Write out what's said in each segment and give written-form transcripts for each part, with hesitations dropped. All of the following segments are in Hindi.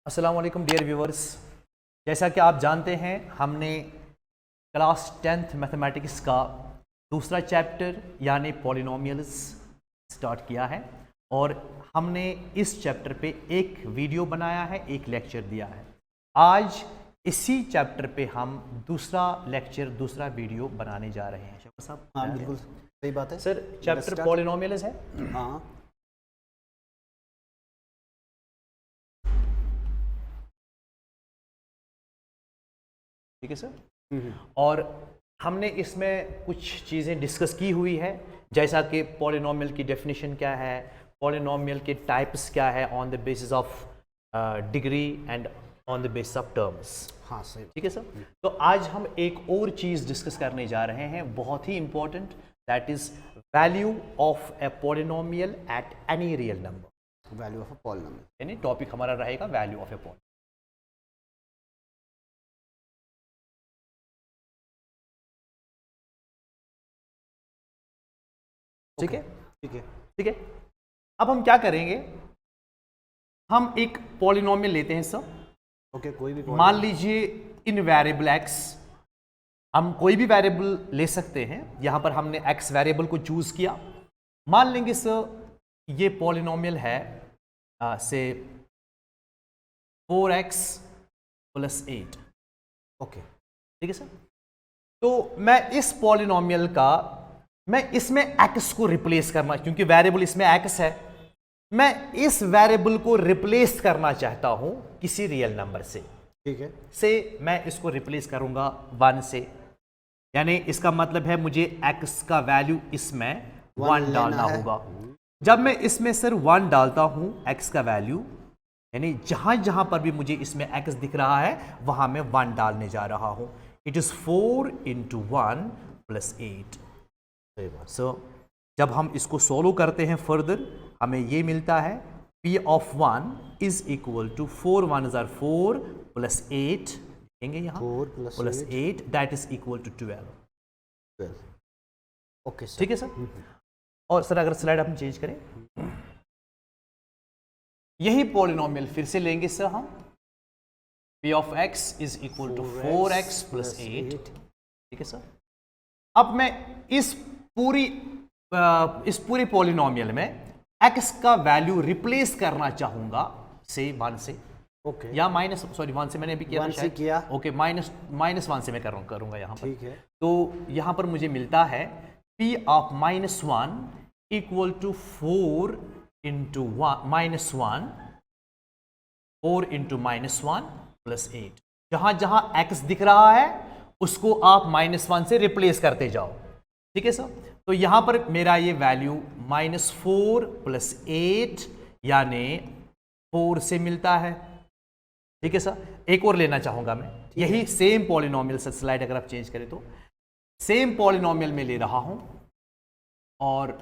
अस्सलाम वालेकुम डियर व्यूवर्स। जैसा कि आप जानते हैं हमने क्लास 10th मैथमेटिक्स का दूसरा चैप्टर यानी पॉलिनोमियल्स स्टार्ट किया है और हमने इस चैप्टर पे एक वीडियो बनाया है, एक लेक्चर दिया है। आज इसी चैप्टर पे हम दूसरा लेक्चर, दूसरा वीडियो बनाने जा रहे हैं। शफा साहब, हाँ बिल्कुल सही बात है सर। चैप्टर पॉलिनोमियल्स है। हाँ ठीक है सर। और हमने इसमें कुछ चीज़ें डिस्कस की हुई है, जैसा कि पॉलिनोमियल की डेफिनेशन क्या है, पॉलिनोमियल के टाइप्स क्या है on the basis of degree and on the basis of terms. हाँ सही। ठीक है सर। तो आज हम एक और चीज़ डिस्कस करने जा रहे हैं, बहुत ही important, that is value of a polynomial at any real number. Value of a polynomial यानी टॉपिक हमारा रहेगा वैल्यू ऑफ ए पॉलिनोमियल। ठीक है, ठीक है ठीक है। अब हम क्या करेंगे, हम एक पॉलिनोमियल लेते हैं सर। ओके कोई भी मान लीजिए इन वेरिएबल एक्स, हम कोई भी वेरिएबल ले सकते हैं। यहां पर हमने एक्स वेरिएबल को चूज किया। मान लेंगे सर ये पॉलिनोमियल है से 4x + 8। ओके ठीक है सर। तो मैं इस पॉलिनोमियल का, मैं इसमें x को रिप्लेस करना, क्योंकि वेरिएबल इसमें x है, मैं इस वेरिएबल को रिप्लेस करना चाहता हूं किसी रियल नंबर से। ठीक है से मैं इसको रिप्लेस करूंगा 1 से, यानी इसका मतलब है मुझे x का वैल्यू इसमें 1 डालना होगा। जब मैं इसमें सर 1 डालता हूं x का वैल्यू, यानी जहां जहां पर भी मुझे इसमें x दिख रहा है वहां मैं 1 डालने जा रहा हूं। It is 4 × 1 + 8। सही बात। सो जब हम इसको सोल्व करते हैं फर्दर, हमें ये मिलता है P of 1 is equal to 4 1s are 4 + 8, देंगे यहाँ 4 + 8 that is equal to 12। 12। Okay sir. ठीक है सर। और सर अगर स्लाइड हम चेंज करें, यही पॉलिनोमियल फिर से लेंगे सर हम। P of x is equal to 4x + 8। ठीक है सर। अब मैं इस पूरी पॉलिनोमियल में x का वैल्यू रिप्लेस करना चाहूंगा से 1 से। ओके या -1 से मैंने अभी किया था 1 से शायद। किया। ओके, -1 से मैं करूंगा यहाँ पर। ठीक है तो यहाँ पर मुझे मिलता है P of -1 equal to 4 × -1 4 × -1 + 8। जहां जहां x दिख रहा है उसको आप -1 से रिप्लेस करते जाओ। ठीक है सर। तो यहां पर मेरा ये वैल्यू -4 + 8 यानी 4 से मिलता है। ठीक है सर। एक और लेना चाहूंगा मैं, यही सेम पॉलिनोमियल से, स्लाइड अगर आप चेंज करें तो सेम पॉलिनोमियल में ले रहा हूं और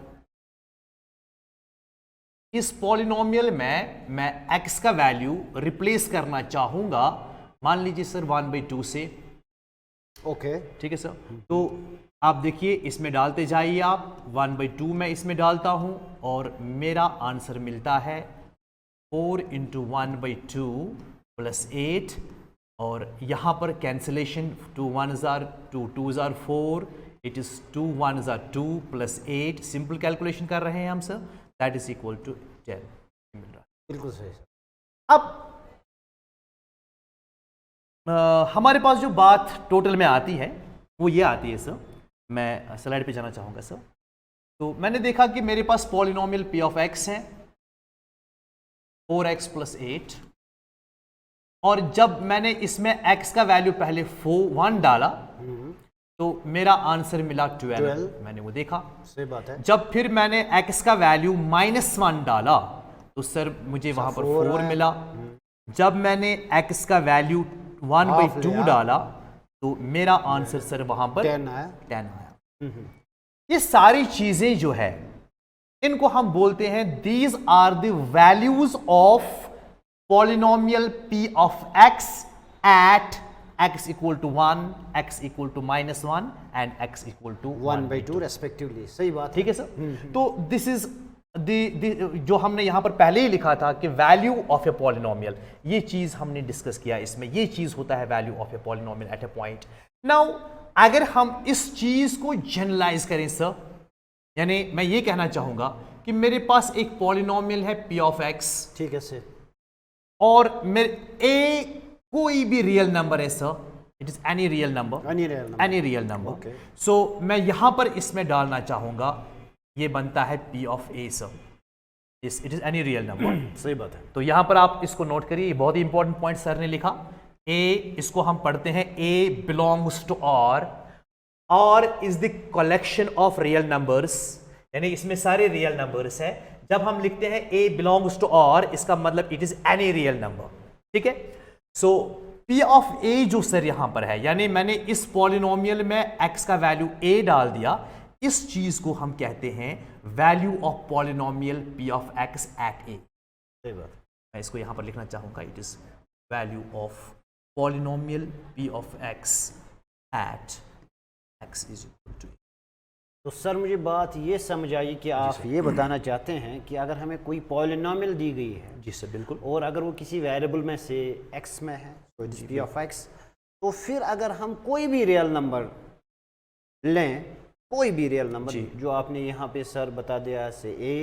इस पॉलिनोमियल में मैं x का वैल्यू रिप्लेस करना चाहूंगा, मान लीजिए सर 1/2 से। ओके ठीक है सर। तो आप देखिए इसमें डालते जाइए आप, 1/2 में इसमें डालता हूं और मेरा आंसर मिलता है 4 × 1/2 + 8। और यहां पर cancellation, 2 1s are 2 2s are 4, इट इज 2 1s are 2 + 8। सिंपल कैलकुलेशन कर रहे हैं हम sir, that is equal to 10 मिल रहा है। बिल्कुल सही सर। अब हमारे पास जो बात टोटल में आती है वो ये आती है सर। मैं स्लाइड पे जाना चाहूँगा सर। तो मैंने देखा कि मेरे पास पॉलिनोमियल P of x है 4x + 8, और जब मैंने इसमें x का वैल्यू पहले 1 डाला तो मेरा आंसर मिला 12। मैंने वो देखा। सही बात है। जब फिर मैंने x का वैल्यू -1 डाला तो सर मुझे वहां पर 4 मिला। जब मैंने x का वैल्यू 1/2 डाला तो मेरा आंसर सर वहां पर 10 आया। 10 आया। ये सारी चीजें जो है इनको हम बोलते हैं these are the values of polynomial P of x at x equal to 1, x equal to -1 and x equal to 1/2 respectively. सही बात है। ठीक है सर। तो दिस इज जो हमने यहां पर पहले ही लिखा था कि वैल्यू ऑफ ए पॉलिनोमियल, ये चीज हमने डिस्कस किया, इसमें ये चीज होता है value of a polynomial at a point. Now अगर हम इस चीज को जनरलाइज करें सर, यानी मैं ये कहना चाहूंगा कि मेरे पास एक पॉलिनोमियल है पी ऑफ एक्स, ठीक है सर, और मेरे ए कोई भी रियल नंबर है sir, it is any real number, any real number. So मैं यहां पर इसमें डालना चाहूंगा, ये बनता है P of A sir, it is any real number. सही बात है। तो यहां पर आप इसको नोट करिए, बहुत ही इंपॉर्टेंट पॉइंट सर ने लिखा। A, इसको हम पढ़ते हैं A belongs to R is the collection of real numbers, यानी इसमें सारे रियल नंबर्स है। जब हम लिखते हैं A बिलोंग्स टू R, इसका मतलब it is any real number, ठीक है। सो P ऑफ A जो सर यहां पर है, यानी मैंने इस पॉलिनोमियल में x का वैल्यू A डाल दिया, इस चीज को हम कहते हैं value of polynomial P of x at A। सही बात। मैं इसको यहां पर लिखना चाहूंगा, it is value of polynomial P of x at x is equal to. तो सर मुझे बात ये समझ आई कि आप ये बताना चाहते हैं कि अगर हमें कोई पॉलिनोमियल दी गई है, जी सर बिल्कुल, और अगर वो किसी वेरिएबल में से x में है, तो it is P of x, तो फिर अगर हम कोई भी रियल नंबर लें, कोई भी रियल नंबर जो आपने यहाँ पे सर बता दिया से A,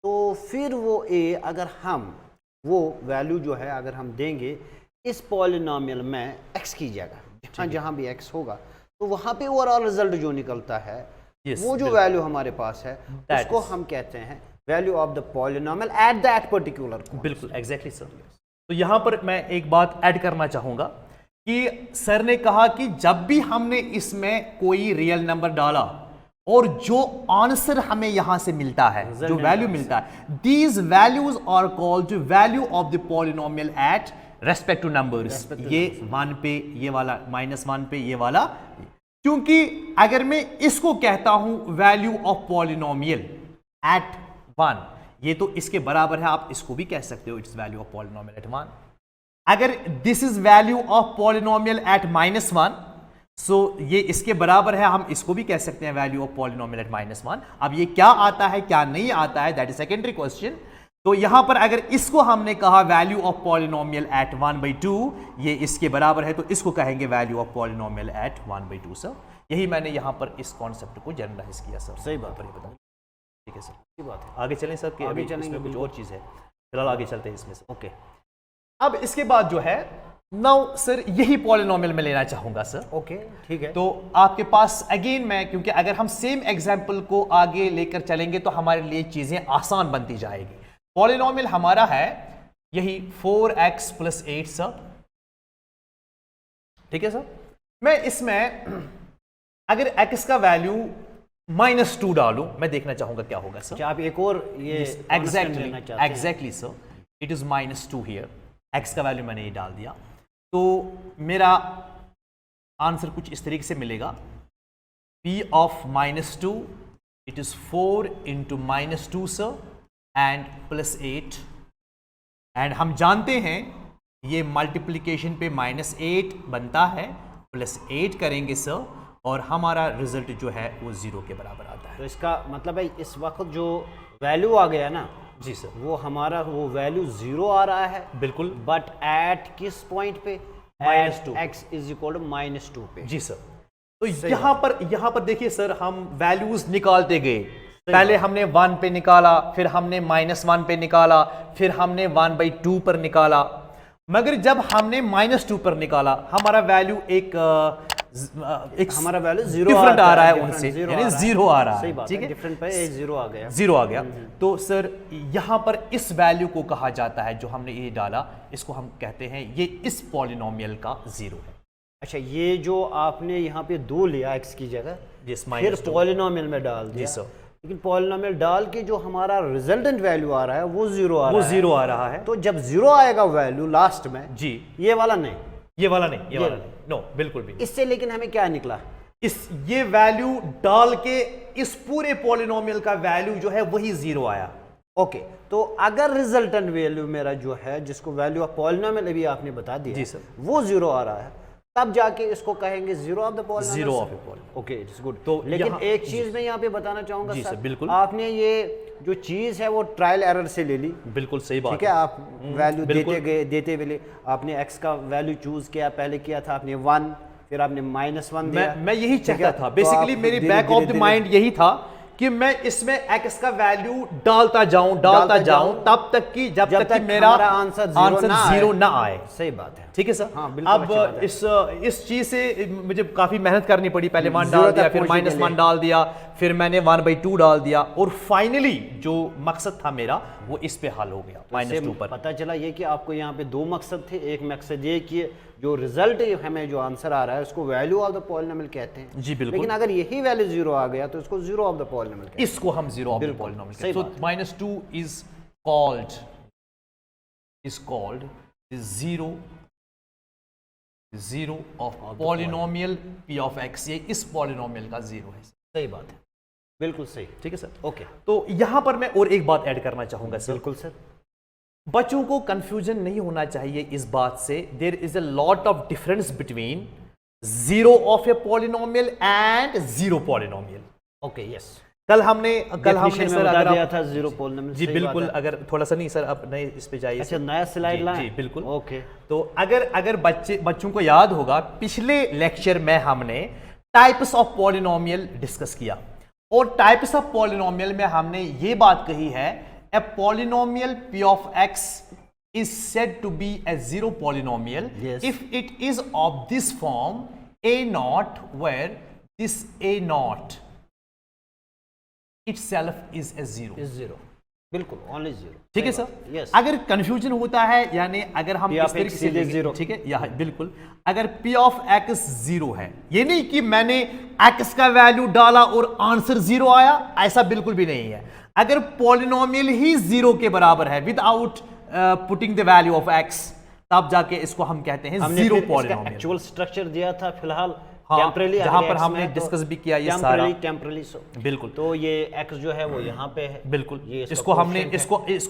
तो फिर वो A अगर हम वो वैल्यू जो है अगर हम देंगे इस पॉलिनोमियल में x की जगह, जहाँ भी x होगा, तो वहाँ पे ओवरऑल रिजल्ट जो निकलता है, वो जो वैल्यू हमारे पास है उसको हम कहते हैं value of the polynomial at that particular. बिल्कुल एग्जैक्टली सर। तो यहां पर मैं एक बात ऐड करना चाहूंगा कि सर ने कहा कि जब भी हमने इसमें कोई रियल नंबर डाला और जो आंसर हमें यहां से मिलता है, जो वैल्यू मिलता है, these values are called to value of the polynomial at respect to numbers. ये 1 पे, ये वाला -1 पे, ये वाला, क्योंकि अगर मैं इसको कहता हूं वैल्यू ऑफ पॉलिनोमियल एट 1, ये तो इसके बराबर है, आप इसको भी कह सकते हो it's value of polynomial at 1। अगर this is value of polynomial at -1, so ये इसके बराबर है, हम इसको भी कह सकते हैं वैल्यू ऑफ पॉलिनोमियल एट -1। अब ये क्या आता है क्या नहीं आता है, दैट इज सेकेंडरी क्वेश्चन। तो यहां पर अगर इसको हमने कहा वैल्यू ऑफ पॉलिनोमियल एट 1/2, ये इसके बराबर है, तो इसको कहेंगे value of polynomial at 1/2 sir. यही मैंने यहां पर इस कॉन्सेप्ट को जनरलाइज किया सर। सही बात पर ये बताइए, ठीक है सर, सही बात है। आगे चलें सर, कि आगे अभी चलेंगे, इसमें कुछ और चीज़ है, फिलहाल आगे चलते हैं इसमें सर। ओके। अब इसके बाद जो है, नाउ सर यही पॉलिनोमियल में लेना चाहूंगा सर। ओके, ठीक है। तो आपके पास अगेन मैं, क्योंकि अगर हम सेम एग्जांपल को आगे लेकर चलेंगे तो हमारे लिए चीजें आसान बनती जाएगी। पॉलिनोमियल हमारा है यही 4x + 8 सर, ठीक है सर। मैं इसमें अगर x का वैल्यू -2 डालूं, मैं देखना चाहूंगा क्या होगा सर। आप एक और ये एग्जैक्टली सर, इट इज -2 हियर, x का वैल्यू मैंने ये डाल दिया, तो मेरा आंसर कुछ इस तरीके से मिलेगा, P of -2 it is 4 × -2 sir and +8, and हम जानते हैं ये मल्टीप्लिकेशन पे -8 बनता है, +8 करेंगे सर, और हमारा रिजल्ट जो है वो 0 के बराबर आता है। तो इसका मतलब है इस वक्त जो वैल्यू आ गया ना, जी सर, वो हमारा वो वैल्यू 0 आ रहा है, बिल्कुल, बट एट किस पॉइंट पे? -2, x = -2 पे। जी सर। तो यहाँ पर देखिए सर, हम वैल्यूज निकालते गए, पहले हमने 1 पे निकाला, फिर हमने -1 पे निकाला, फिर हमने 1/2 पर निकाला, मगर जब हमने -2 पर निकाला हमारा वैल्यू एक हमारा वैल्यू 0 डिफरेंट आ रहा है उनसे, यानी 0 आ रहा है, ठीक है, डिफरेंट पे 0 आ गया, 0 आ गया। तो सर यहाँ पर इस वैल्यू को कहा जाता है, जो हमने ये डाला, इसको हम कहते हैं ये इस पॉलिनोमियल का 0 है। अच्छा, ये जो आपने यहाँ पे 2 लिया x की जगह, फिर पॉलिनोमियल में डाल दिया, जी सर, लेकिन पॉलिनोमियल डाल के जो हमारा रिजल्टेंट वैल्यू आ रहा है वो 0 आ रहा है। तो जब 0 आएगा वैल्यू लास्ट में, जी, ये वाला नहीं, ये वाला नहीं, नो, बिल्कुल भी। इससे लेकिन हमें क्या निकला, ये वैल्यू डाल के इस पूरे पॉलिनोमियल का वैल्यू जो है वही 0 आया। ओके, तो अगर रिजल्टेंट वैल्यू मेरा जो है, जिसको वैल्यू ऑफ पॉलिनोमियल अभी आपने बता दिया, जी सर, वो 0 आ रहा है, तब जाके इसको कहेंगे zero of the polynomial. Zero of a polynomial. Okay, it's good. तो लेकिन यहाँ- एक चीज मैं यहाँ पे बताना चाहूंगा जी सर, सर, बिल्कुल। आपने ये जो चीज है वो ट्रायल एरर से ले ली, बिल्कुल सही बात ठीक है। आप वैल्यू बिल्कुल। देते गए, देते हुए आपने एक्स का वैल्यू चूज किया, पहले किया था आपने 1, फिर आपने -1 दिया। मैं यही ठीक है? चाहता था तो बेसिकली, आप मेरी धीरे- बैक ऑफ द धीरे- माइंड यही था कि मैं इसमें एक्स का वैल्यू डालता जाऊं जाऊं, तब तक कि जब तक कि मेरा हमारा आंसर जीरो ना आए। सही बात है। ठीक है सर। हाँ, बिल्कुल अच्छी बात अब है। इस चीज से मुझे काफी मेहनत करनी पड़ी। पहले 1 जीरो डाल तक दिया, फिर पहुंचने के -1 लिए। डाल दिया, फिर मैंने 1/2 डाल दिया, और फाइनली जो मकसद था मेरा वो इस पे हल हो गया, -2 पर। पता चला ये कि आपको यहाँ पे दो मकसद थे। एक मकसद ये कि जो रिजल्ट हमें जो आंसर आ रहा है उसको वैल्यू ऑफ द पॉलिनोमियल कहते हैं। जी बिल्कुल। लेकिन अगर यही वैल्यू जीरो आ गया तो इसको जीरो ऑफ द पॉलिनोमियल कहते हैं। इसको हम जीरो ऑफ द बिल्कुल, पॉलिनोमियल सही कहते बात हैं। सो -2 is called the zero of polynomial p of x। ये इस पॉलिनोमियल का जीरो है। सही बात है, बिल्कुल सही। ठीक है सर। ओके, तो यहां पर मैं और एक बात ऐड करना चाहूंगा सर। बिल्कुल सर। बच्चों को कंफ्यूजन नहीं होना चाहिए इस बात से। There is a lot of difference between zero of a polynomial and zero polynomial. Okay, yes. कल हमने Definition सर में बता अगर दिया आप था जीरो पॉलिनोमियल। जी बिल्कुल, अगर थोड़ा सा नहीं सर, आप नए इस पे जाइए। अच्छा, नया स्लाइड जी, लाएं? जी बिल्कुल। ओके। तो अगर बच्चों को याद होगा, पिछले लेक्चर में हमने टाइप्स ऑफ पॉलिनोमियल डिस्कस किया, और टाइप्स ऑफ पॉलिनोमियल में हमने ये बात कही है, a polynomial p of x is said to be a zero polynomial Yes. if it is of this form a0 where this a0 itself is a zero। Is zero, बिल्कुल, ओनली जीरो। ठीक है सर। यस। अगर कंफ्यूजन होता है, यानी अगर हम P इस of तरीके X से सीधे लेंगे, zero। ठीक है, यहाँ बिल्कुल, अगर P of X जीरो है, ये नहीं कि मैंने X का वैल्यू डाला और आंसर जीरो आया, ऐसा बिल्कुल भी नहीं है। अगर पॉलिनोमियल ही जीरो के बराबर है without putting the value of X, तब जाके इसको हम कहते हैं हमने जीरो फिर इसका पॉलिनोमियल। एक्चुअल स्ट्रक्चर दिया था फिलहाल, हाँ, टेम्परेली, जहां पर हमने डिस्कस भी किया ये सारा। टेम्परेली बिल्कुल। तो ये x जो है वो यहाँ पे है। बिल्कुल। ये इसको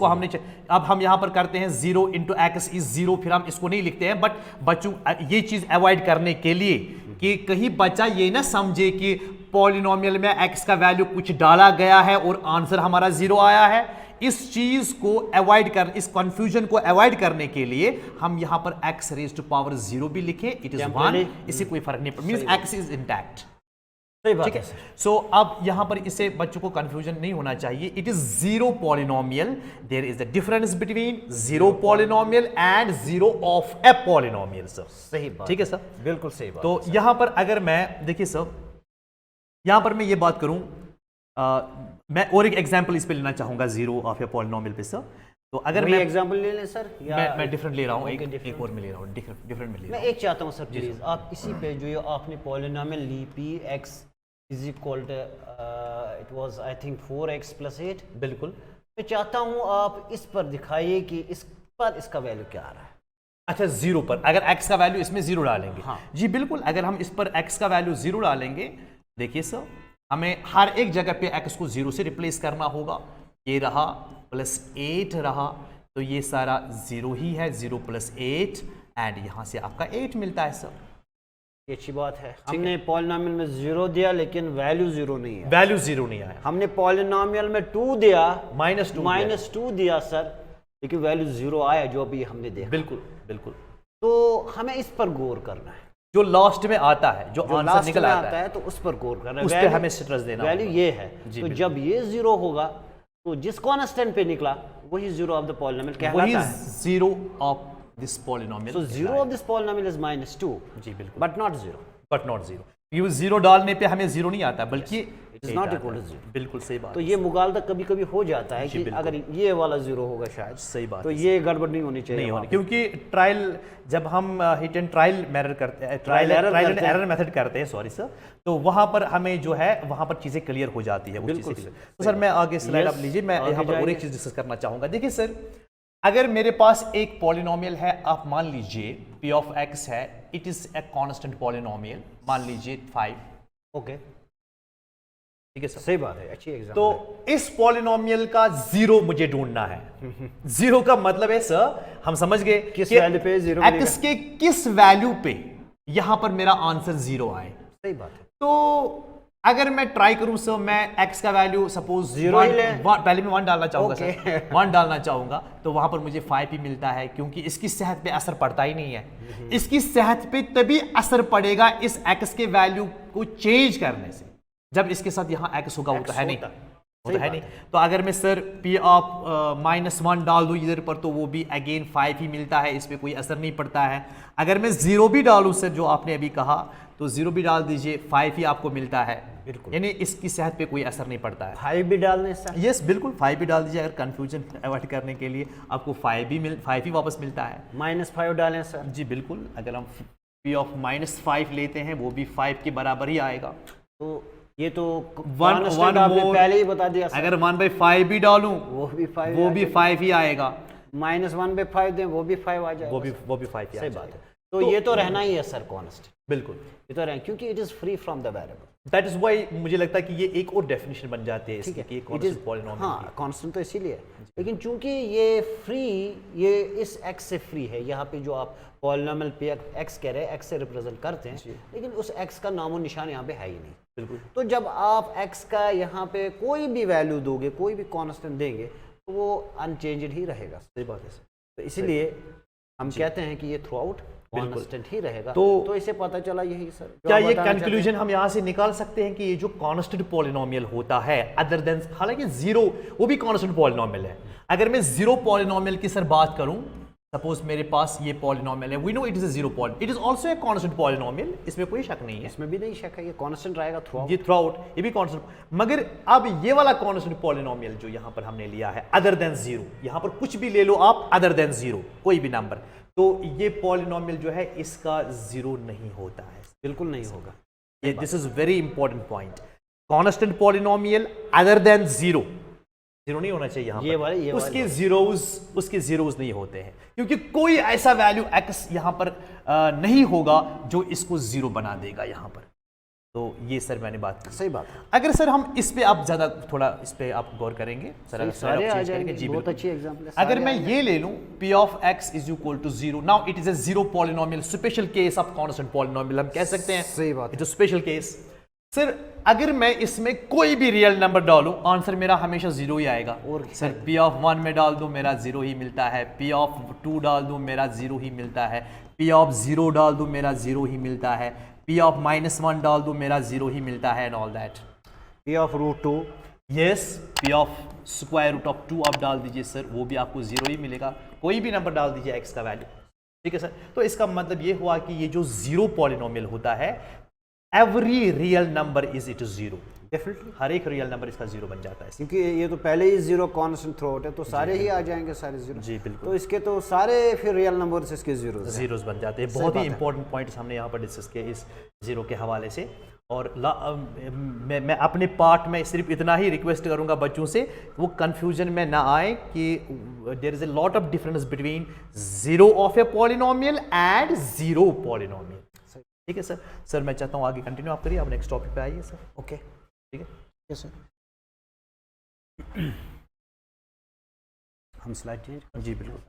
हमने अब हम यहां पर करते हैं 0 इंटू एक्स इज 0, फिर हम इसको नहीं लिखते हैं। बट बच्चों ये चीज अवॉइड करने के लिए कि कहीं बच्चा ये ना समझे कि पॉलिनोमियल में x का वैल्यू कुछ डाला गया है और आंसर हमारा 0 आया है, इस चीज को अवॉइड कर, इस कंफ्यूजन को अवॉइड करने के लिए हम यहां पर x रेज टू पावर 0 भी लिखे, इट इज 1, इससे कोई फर्क नहीं पड़ता, मींस x इज इंटैक्ट। सही बात ठीक है है। सर। सो अब यहां पर इससे बच्चों को कंफ्यूजन नहीं होना चाहिए। It is zero polynomial. There is the difference between zero polynomial and zero of a polynomial sir. सही बात। ठीक है सर। बिल्कुल सही बात। तो यहां पर अगर मैं देखिए सर, यहां पर मैं ये बात करूं, मैं और एक एग्जांपल इस पे लेना चाहूंगा जीरो ऑफ ए पॉलिनोमियल पे सर। तो अगर मैं एग्जांपल ले लें सर, या मैं डिफरेंट ले रहा हूं, Okay, एक और में ले रहा हूं, डिफरेंट में ले मैं रहा हूं। एक चाहता हूँ सर, प्लीज आप इसी पे जो ये आपने पॉलिनोमियल ली p x is equal to it was I think 4x + 8। बिल्कुल। मैं चाहता हूँ आप इस पर दिखाइए कि इस पर इसका वैल्यू क्या आ रहा है। अच्छा, जीरो पर अगर x का वैल्यू इसमें जीरो डालेंगे। हाँ। जी बिल्कुल, अगर हम इस पर x का वैल्यू जीरो डालेंगे, देखिए सर, हमें हर एक जगह पे x को जीरो से रिप्लेस करना होगा। ये रहा +8 रहा, तो ये सारा जीरो ही है, 0 + 8, एंड यहां से आपका 8 मिलता है सर। ये अच्छी बात है। हमने पॉलिनोमियल में 0 दिया लेकिन वैल्यू 0 नहीं है। वैल्यू जीरो नहीं आया। हमने पॉलिनोमियल में 2 दिया, -2 -2 दिया सर, लेकिन वैल्यू 0 आया, जो अभी हमने देखा। बिल्कुल बिल्कुल। तो हमें इस पर गौर करना है। जो लास्ट में आता है, जो आंसर लास्ट निकल में आता है, तो उस पर गौर करना है। उस पे वैल्यू- हमें स्ट्रेस देना वैल्यू होगा। ये है। जी, तो बिल्कुल। जब ये 0 होगा तो जिस कॉन्स्टेंट पे निकला वही जीरो ऑफ द पॉलिनोमियल वही कहलाता है। Zero of this polynomial. So zero of this polynomial is -2, जी बिल्कुल, but not 0. But not zero. क्योंकि जीरो डालने पे हमें जीरो नहीं आता, बल्कि It is 8 not आता equal to है। 0. बिल्कुल सही बात तो है। ये मुगालता कभी कभी हो जाता है जी, कि बिल्कुल। अगर ये वाला 0 होगा शायद, सही बात तो है, ये गड़बड़ नहीं होनी चाहिए नहीं वहाँ होनी, पे। क्योंकि ट्रायल जब हम हिट एंड ट्रायल मेथड करते हैं, Trial error ट्रायल एंड करते हैं। एरर मेथड करते हैं, सॉरी सर, तो वहां पर हमें जो है वहां पर चीजें क्लियर हो जाती है। बिल्कुल तो सर मैं आगे स्लाइड Yes, आप लीजिए, मैं आगे यहाँ पर और एक जाइए। चीज डिस्कस करना चाहूंगा। देखिए सर, अगर मेरे पास एक पॉलिनोमियल है, आप मान लीजिए p of x है, it is a constant polynomial, मान लीजिए 5। ओके, ठीक है सर। सही बात है, अच्छी एग्जांपल। तो इस पॉलिनोमियल का जीरो मुझे ढूंढना है। जीरो का मतलब है सर, हम समझ गए किस कि वैल्यू पे 0 x के किस वैल्यू पे यहां पर मेरा आंसर 0 आए। सही बात है। तो अगर मैं ट्राई करूं सर, मैं x का वैल्यू सपोज 0 ही लें। पहले मैं 1 डालना चाहूंगा Okay. सर, 1 डालना चाहूंगा, तो वहां पर मुझे 5 ही मिलता है, क्योंकि इसकी सेहत पे असर पड़ता ही नहीं है। इसकी सेहत पे तभी असर पड़ेगा इस x के वैल्यू को चेंज करने से, जब इसके साथ यहाँ x होगा, वो तो है नहीं, वो तो है नहीं। तो अगर मैं सर p ऑफ -1 डाल दूं इधर पर, तो वो भी अगेन 5 ही मिलता है, इस पे कोई असर नहीं पड़ता है। अगर मैं 0 भी डालूं सर, जो आपने अभी कहा, तो 0 भी डाल दीजिए, 5 ही आपको मिलता है, बिल्कुल, यानी इसकी सेहत पे कोई असर नहीं पड़ता है। 5 भी डालने से, यस बिल्कुल, 5 भी डाल दीजिए, अगर कंफ्यूजन अवॉइड करने के लिए आपको 5 ही वापस मिलता है। -5 डालें सर। जी बिल्कुल, अगर हम p ऑफ -5 लेते हैं, वो भी 5 के बराबर ही आएगा। तो ये तो वन constant आपने more, पहले ही बता दिया सर। अगर 1/5 भी डालूं, वो भी 5, वो भी 5 ही आएगा, -1/5 दें, वो भी 5 आ जाएगा। वो भी 5 ही आ सही जाएगा। बात है। तो ये तो रहना ही है सर कांस्टेंट, बिल्कुल, ये तो रहना, क्योंकि it is free from the variable. That is why मुझे लगता है कि ये एक और डेफिनेशन बन जाती है ठीक इसकी, कि है, ये कांस्टेंट पॉलिनोमियल हाँ कांस्टेंट तो इसीलिए है, लेकिन चूंकि ये फ्री, ये इस x से फ्री है, यहाँ पे जो आप पॉलिनोमियल पे x कह रहे हैं, x से रिप्रेजेंट करते हैं, लेकिन उस x का नामो निशान यहाँ पे है ही नहीं। बिल्कुल। तो जब आप x का यहाँ पे कोई भी वैल्यू दोगे, कोई भी कांस्टेंट देंगे, तो वो अनचेंज्ड ही रहेगा। सही बात है सर। तो इसीलिए हम कहते हैं कि ये थ्रू आउट कांस्टेंट ही रहेगा। तो इसे पता चला यही सर। क्या ये कंक्लूजन हम यहाँ से निकाल सकते हैं कि ये जो कांस्टेंट पॉलिनोमियल होता है, अदर देन, हालांकि 0 वो भी कांस्टेंट पॉलिनोमियल है। अगर मैं 0 पॉलिनोमियल की सर बात करूं, सपोज मेरे पास ये पॉलिनोमियल है, we know it is a 0 polynomial, it is also a constant polynomial, इसमें कोई शक नहीं है, इसमें भी नहीं शक है, ये कांस्टेंट रहेगा थ्रू आउट। ये थ्रू आउट, ये भी कांस्टेंट। मगर अब ये वाला कांस्टेंट पॉलिनोमियल जो यहाँ पर हमने लिया है, अदर देन 0, यहाँ पर कुछ भी ले लो आप, अदर देन 0 कोई भी नंबर, तो ये पॉलिनोमियल जो है इसका 0 नहीं होता है, बिल्कुल नहीं होगा। ये this is very important point. Constant polynomial other than 0 नहीं होना चाहिए यहाँ पर, उसके जीरोस नहीं होते हैं, क्योंकि कोई ऐसा वैल्यू x यहाँ पर नहीं होगा जो इसको 0 बना देगा यहाँ पर। तो ये सर मैंने बात की। सही बात है। अगर सर हम इस पे आप ज्यादा थोड़ा इस पे आप गौर करेंगे सर, सारे आ जाएंगे, जी बहुत अच्छी एग्जांपल है। अगर मैं ये ले लूं p of x is equal to 0, now it is a 0 polynomial, special case of constant polynomial हम कह सकते हैं। सही बात है। It is special case. Sir अगर मैं इसमें कोई भी रियल नंबर डालूं, आंसर मेरा हमेशा 0 ही आएगा। और सर p ऑफ 1 में डाल दूं, मेरा 0 ही मिलता है, p ऑफ 2 डाल दूं, मेरा 0 ही मिलता है, p ऑफ 0 डाल दूं, मेरा 0 ही मिलता है, p ऑफ -1 डाल दूं, मेरा 0 ही मिलता है, and all that. p of √2, yes, p of square root of 2 आप डाल दीजिए सर, वो भी आपको 0 ही मिलेगा। कोई भी नंबर डाल दीजिए x का वैल्यू, ठीक है सर। तो इसका मतलब ये हुआ कि ये जो 0 पॉलिनोमियल होता है, every real number is it 0, definitely हर एक रियल नंबर इसका 0 बन जाता है, क्योंकि ये तो पहले ही 0 कांस्टेंट थ्रू आउट है, तो सारे ही आ जाएंगे, सारे 0। जी बिल्कुल, तो इसके तो सारे फिर रियल नंबर्स इसके जीरोस बन जाते हैं। बहुत ही इंपॉर्टेंट पॉइंट्स हमने यहाँ पर डिस्कस किए इस 0 के हवाले से। और मैं अपने पार्ट में सिर्फ इतना ही रिक्वेस्ट करूंगा बच्चों से, वो कंफ्यूजन में ना आए कि there is a lot of difference between 0 of a polynomial and 0 polynomial. ठीक है सर। सर मैं चाहता हूँ आगे कंटिन्यू आप करिए, आप नेक्स्ट टॉपिक पे आइए सर। ओके, ठीक है, यस सर। हम स्लाइड चेंज, जी बिल्कुल।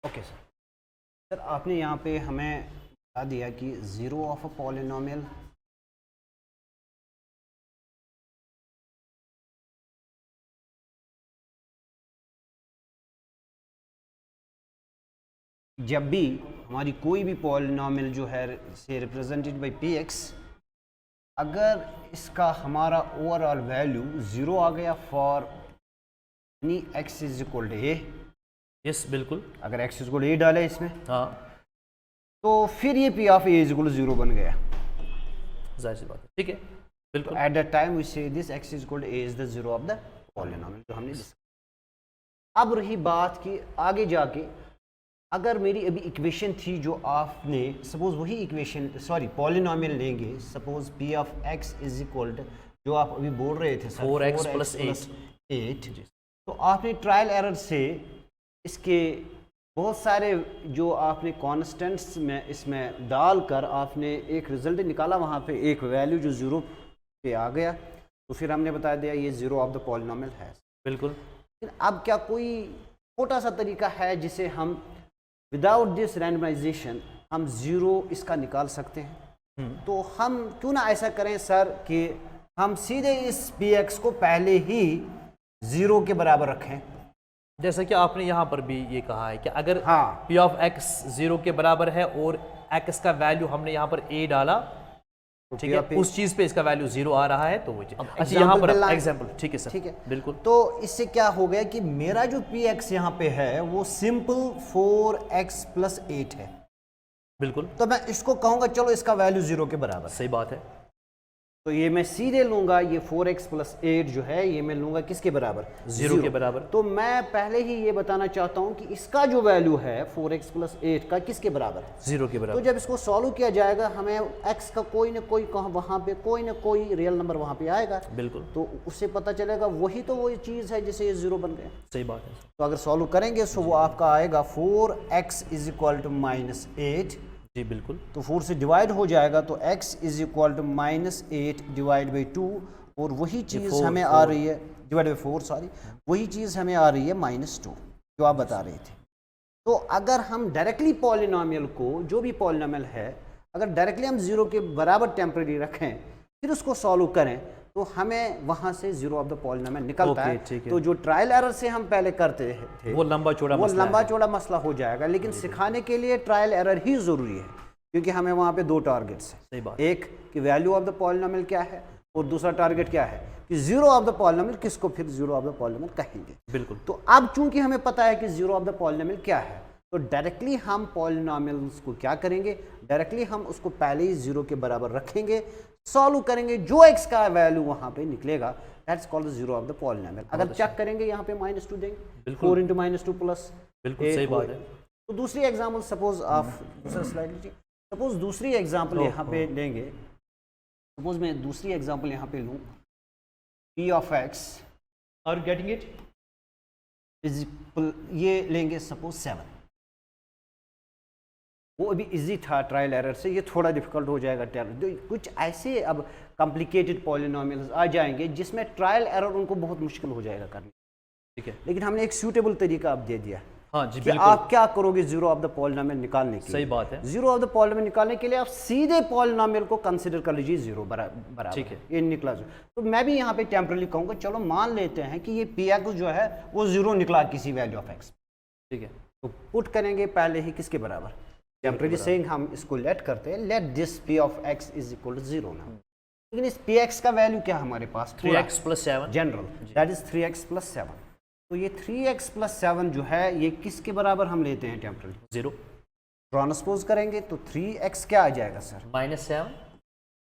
Okay sir. सर आपने यहाँ पे हमें बता दिया कि 0 ऑफ अ पॉलिनोमियल जब भी हमारी कोई भी पॉलिनोमियल जो है से रिप्रेजेंटेड बाय px, अगर इसका हमारा ओवरऑल वैल्यू 0 आ गया for any x is equal to a, yes बिल्कुल, अगर x is equal to a डाले इसमें, हाँ, तो फिर ये p of a is equal to 0 बन गया। जाहिर सी बात है, ठीक है, बिल्कुल। At that time we say this x is equal to a is the 0 of the polynomial, जो हमने डिस्कस। अब रही बात कि आगे जाके अगर मेरी अभी इक्वेशन थी जो आपने, सपोज वही इक्वेशन, सॉरी पॉलिनोमियल लेंगे, suppose p of x is equal to, जो आप अभी बोल रहे थे सर, 4x प्लस 8, तो आपने ट्रायल एरर से इसके बहुत सारे जो आपने कॉन्स्टेंट्स में इसमें डालकर आपने एक रिजल्ट निकाला, वहाँ पे एक वैल्यू जो 0 पे आ गया, तो फिर हमने बता दिया ये 0 ऑफ द पॉलिनोमियल है। बिल्कुल। लेकिन अब क्या कोई छोटा सा तरीका है जिसे हम विदाउट दिस रैंडमाइजेशन हम जीरो इसका निकाल सकते हैं। तो हम क्यों ना ऐसा करें सर कि हम सीधे इस px को पहले ही जीरो के बराबर रखें। जैसा कि आपने यहाँ पर भी ये कहा है कि अगर हाँ। p ऑफ x 0 के बराबर है और x का वैल्यू हमने यहाँ पर a डाला, ठीक है, उस चीज पे इसका वैल्यू 0 आ रहा है तो वो अच्छा यहाँ पर एग्जांपल, ठीक है सर, ठीक है बिल्कुल। तो इससे क्या हो गया कि मेरा जो px यहाँ पे है वो सिंपल 4x + 8 है, बिल्कुल। तो मैं इसको कहूंगा चलो इसका वैल्यू 0 के बराबर। सही बात है। तो ये मैं सीधे लूंगा, ये 4x + 8 जो है ये मैं लूंगा किसके बराबर? 0 के बराबर। तो मैं पहले ही ये बताना चाहता हूं कि इसका जो वैल्यू है 4x + 8 का किसके बराबर है? 0 के बराबर। तो जब इसको सॉल्व किया जाएगा हमें x का कोई ना कोई वहां पे कोई ना कोई रियल नंबर वहां पे आएगा, बिल्कुल। तो उससे पता चलेगा वही तो वही चीज है जिसे ये 0 बन गया। सही बात है। तो अगर सॉल्व करेंगे तो वो आपका आएगा 4x = -8, जी बिल्कुल। तो 4 से डिवाइड हो जाएगा तो x = -8 / 2, और वही चीज़ हमें आ रही है डिवाइड बाई 4, सॉरी, वही चीज़ हमें आ रही है -2 जो आप बता रहे थे। तो अगर हम डायरेक्टली पॉलिनोमियल को, जो भी पॉलिनोमियल है, अगर डायरेक्टली हम 0 के बराबर टेम्परेरी रखें फिर उसको सॉल्व करें तो हमें वहां से 0 ऑफ द पॉलिनोमियल निकलता है। तो जो ट्रायल एरर से हम पहले करते थे वो लंबा चौड़ा मसला हो जाएगा, लेकिन सिखाने के लिए ट्रायल एरर ही जरूरी है क्योंकि हमें वहां पे 2 टारगेट्स हैं। सही बात। एक कि वैल्यू ऑफ द पॉलिनोमियल क्या है, और दूसरा टारगेट क्या है कि 0 ऑफ द पॉलिनोमियल किसको फिर 0 ऑफ द पॉलिनोमियल कहेंगे। बिल्कुल। तो अब चूंकि हमें पता है कि 0 ऑफ द पॉलिनोमियल क्या है, तो डायरेक्टली हम पॉलिनोमियल्स को क्या करेंगे, डायरेक्टली हम उसको पहले ही 0 के बराबर रखेंगे, सॉल्व करेंगे, जो x का वैल्यू वहां पे निकलेगा that's called 0 of the polynomial. अगर चेक करेंगे यहाँ पे -2 देंगे, 4 × -2 + बिल्कुल सही बात है। तो दूसरी एग्जांपल सपोज आप दूसरा स्लाइड लीजिए, सपोज दूसरी एग्जांपल यहाँ पे लेंगे, सपोज मैं दूसरी एग्जांपल यहाँ पे लूँ, p of x are getting it is, ये लेंगे सपोज 7, वो अभी इजी था ट्रायल एरर से, ये थोड़ा डिफिकल्ट हो जाएगा। कुछ ऐसे अब कॉम्प्लिकेटेड पॉलिनोमियल्स आ जाएंगे जिसमें ट्रायल एरर उनको बहुत मुश्किल हो जाएगा करना, ठीक है, लेकिन हमने एक सूटेबल तरीका अब दे दिया। हाँ जी, कि आप क्या करोगे 0 ऑफ द पॉलिनोमियल निकालने के लिए? सही बात है। 0 ऑफ द पॉलिनोमियल निकालने के लिए आप सीधे पॉलिनोमियल को कंसीडर कर लीजिए 0 बराबर, ठीक है, ये निकला 0। तो मैं भी यहाँ पे टेम्परली कहूँगा चलो मान लेते हैं कि ये px जो है वो 0 निकला किसी वैल्यू ऑफ x, ठीक है। तो पुट करेंगे पहले ही किसके बराबर, टेम्पररी सेइंग हम इसको लेट करते हैं, let this p of x = 0 ना, लेकिन इस px का वैल्यू क्या हमारे पास, 3x + 7 general, that is 3x + 7। तो ये 3x + 7 जो है ये किसके बराबर हम लेते हैं टेम्पररी, 0, ट्रांसपोज करेंगे तो 3x क्या आ जाएगा सर, -7,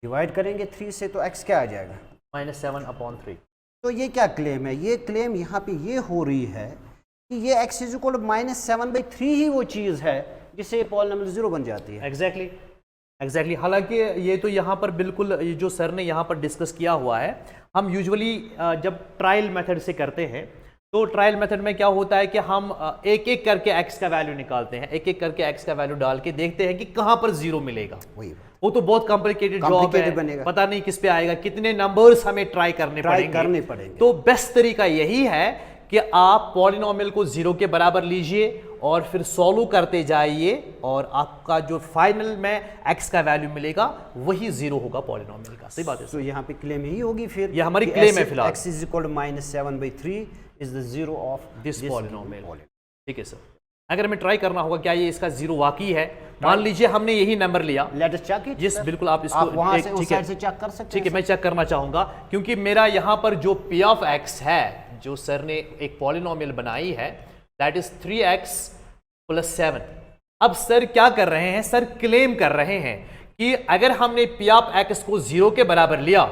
डिवाइड करेंगे 3 से तो x क्या आ जाएगा, -7/3। तो ये क्या क्लेम है, ये क्लेम यहाँ पे ये हो रही है कि ये x = -7/3 ही वो चीज़ है जिससे पॉलिनोमियल 0 बन जाती है। एग्जैक्टली। हालांकि ये तो यहाँ पर बिल्कुल ये जो सर ने यहाँ पर डिस्कस किया हुआ है, हम यूजुअली जब ट्रायल मेथड से करते हैं तो ट्रायल मेथड में क्या होता है कि हम एक एक करके x का वैल्यू निकालते हैं, एक एक करके x का वैल्यू डाल के देखते हैं कि कहाँ पर 0 मिलेगा। वो तो बहुत कॉम्प्लिकेटेड जॉब है, पता नहीं किस पे आएगा, कितने नंबर्स हमें ट्राई करने पड़ेंगे। तो बेस्ट तरीका यही है कि आप पॉलिनोमियल को 0 के बराबर लीजिए और फिर सॉल्व करते जाइए और आपका जो फाइनल में x का वैल्यू मिलेगा वही 0 होगा पॉलिनोमियल का। सही बात है। तो यहाँ पे क्लेम यही होगी, फिर ये हमारी क्लेम है फिलहाल, x = -7/3 is the 0 of this polynomial। ठीक है सर, अगर हमें ट्राई करना होगा क्या ये इसका 0 वाकई है, मान लीजिए हमने यही नंबर लिया, let us check it. Yes बिल्कुल, आप इसको वहां से उस साइड से चेक कर सकते हैं। ठीक है, मैं चेक करना चाहूंगा क्योंकि मेरा यहाँ पर जो p of x है, जो सर ने एक पॉलिनोमियल बनाई है, दैट इज 3x + 7। अब सर क्या कर रहे हैं, सर क्लेम कर रहे हैं कि अगर हमने p of x को 0 के बराबर लिया,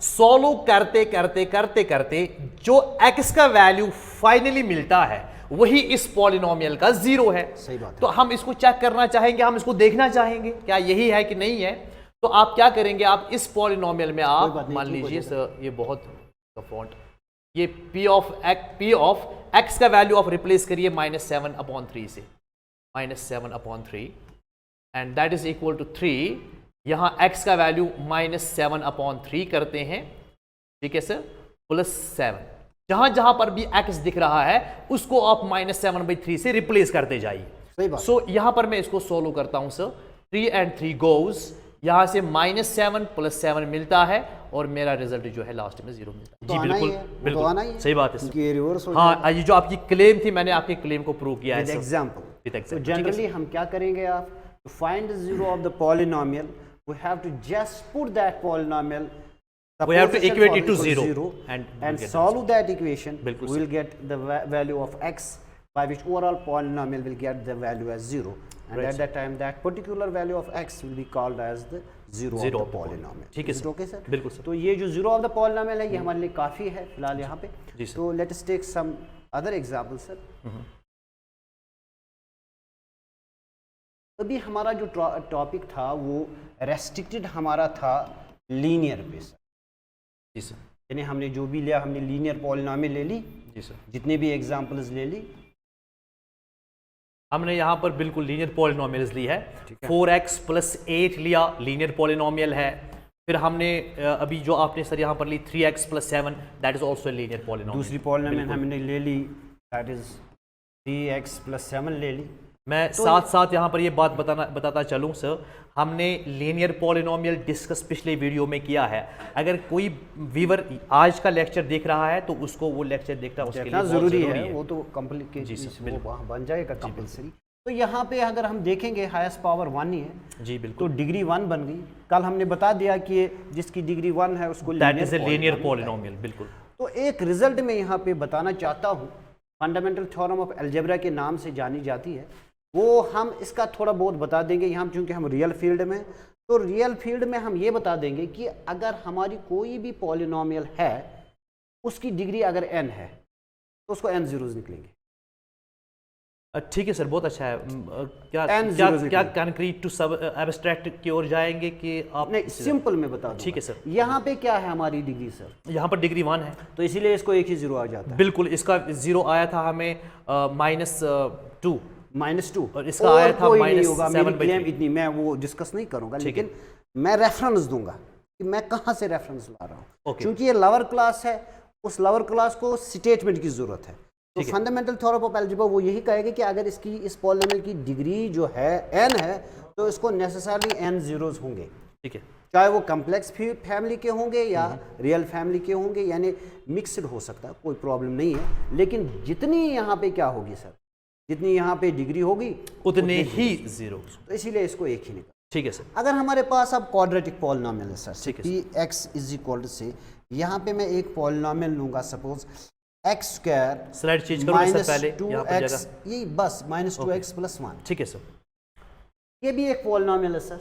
सॉल्व करते करते करते करते जो x का वैल्यू फाइनली मिलता है वही इस पॉलिनोमियल का 0 है। सही बात है। तो हम इसको चेक करना चाहेंगे, हम इसको देखना चाहेंगे क्या यही है कि नहीं है। तो आप क्या करेंगे, आप इस पॉलिनोमियल में आप मान लीजिए सर, ये बहुत फॉन्ट, ये p of x का वैल्यू आप रिप्लेस करिए -7/3 से, -7/3 and that is equal to 3। यहाँ x का वैल्यू -7/3 करते हैं, ठीक है सर, +7। जहां जहां पर भी x दिख रहा है उसको आप -7/3 से रिप्लेस करते जाइए। सही बात। सो यहाँ पर मैं इसको सोल्व करता हूँ सर। 3 and 3 गोज, यहाँ से -7 + 7 मिलता है और मेरा रिजल्ट जो है लास्ट में 0 मिलता है। तो जी आना ही बिल्कुल है, वो तो बिल्कुल आना ही है। सही बात है क्योंकि ये रिवर्स हो हाँ, ये जो आपकी क्लेम थी मैंने आपकी क्लेम को प्रूव किया है विद सर। एग्जांपल। With तो example, जनरली हम क्या करेंगे, आप to find the zero of the polynomial we have to just put that polynomial, We have to equate it to zero and solve that equation. बिल्कुल We will get the value of x, by which overall polynomial will get the value as 0, and Right. at that time that particular value of x will be called as the zero of the polynomial. ठीक है Is it sir. okay sir? बिल्कुल सर। तो ये जो zero of the polynomial है ये हमारे लिए काफ़ी है फिलहाल यहाँ पे। जी सर। तो let us take some other examples sir. अभी हमारा जो टॉपिक था वो रेस्ट्रिक्टेड हमारा था लीनियर पे सर। जी सर। यानी हमने जो भी लिया, हमने लीनियर पॉलिनोमियल ले ली, जी सर। जितने भी एग्जांपल्स ले ली, हमने यहाँ पर बिल्कुल लीनियर पॉलिनोमियल्स ली है। 4x + 8 लिया, लीनियर पॉलिनोमियल है। फिर हमने अभी जो आपने सर यहाँ पर ली 3x + 7, that is also linear polynomial. दूसरी पॉलिनोमियल हमने ले ली, दैट इज 3x + 7 ले ली। मैं साथ साथ यहाँ पर ये बात बताता चलूँ सर, हमने लीनियर पॉलिनोमियल डिस्कस पिछले वीडियो में किया है। अगर कोई व्यूअर आज का लेक्चर देख रहा है तो उसको वो लेक्चर देखना उसके लिए ज़रूरी है। वो तो कंप्लीट वो बन जाएगा कंपलसरी। तो यहाँ पे अगर हम देखेंगे हाईएस्ट पावर 1 ही है। जी बिल्कुल। तो डिग्री 1 बन गई। कल हमने बता दिया कि जिसकी डिग्री 1 है उसको that is a linear polynomial. बिल्कुल। तो एक रिजल्ट में यहाँ पे बताना चाहता हूँ, फंडामेंटल थ्योरम ऑफ अलजेब्रा के नाम से जानी जाती है, वो हम इसका थोड़ा बहुत बता देंगे यहाँ, चूंकि हम रियल फील्ड में, तो रियल फील्ड में हम ये बता देंगे कि अगर हमारी कोई भी पॉलिनोमियल है उसकी डिग्री अगर n है तो उसको n zeros निकलेंगे। ठीक है सर, बहुत अच्छा है। क्या N क्या zeros क्या कंक्रीट टू सब एब्स्ट्रैक्ट की ओर जाएंगे कि आप? नहीं, सिंपल में बता दूं। ठीक है सर। यहाँ पे क्या है हमारी डिग्री सर? यहाँ पर डिग्री 1 है तो इसीलिए इसको एक ही जीरो आ जाता है। बिल्कुल। इसका 0 आया था हमें -2 -2 और इसका आया था -7/3। -7/3। इतनी मैं वो डिस्कस नहीं करूंगा, लेकिन मैं रेफरेंस दूंगा कि मैं कहाँ से रेफरेंस ला रहा हूँ। क्योंकि ये लोअर क्लास है, उस लोअर क्लास को स्टेटमेंट की जरूरत है। तो फंडामेंटल थ्योरम ऑफ अलजेब्रा वो यही कहेगा कि अगर इसकी इस पॉलिनोमियल की डिग्री जो है n है तो इसको नेसेसरली n zeros होंगे। ठीक है। चाहे वो कम्प्लेक्स फैमिली के होंगे या रियल फैमिली के होंगे, यानी मिक्सड हो सकता है, कोई प्रॉब्लम नहीं है। लेकिन जितनी यहाँ पे क्या होगी सर, जितनी यहाँ पे डिग्री होगी उतने ही जीरो। तो इसीलिए इसको एक ही निकाल। ठीक है सर। अगर हमारे पास अब क्वाड्रेटिक पॉलिनोमियल है सर, ठीक है पी एक्स इज इक्वल से, यहाँ पे मैं एक पॉलिनोमियल लूंगा, suppose x square slide change करो सर पहले, यहाँ पर -2x, जगह। ये बस -2x + 1। ठीक है सर। ये भी एक पॉलिनोमियल है सर।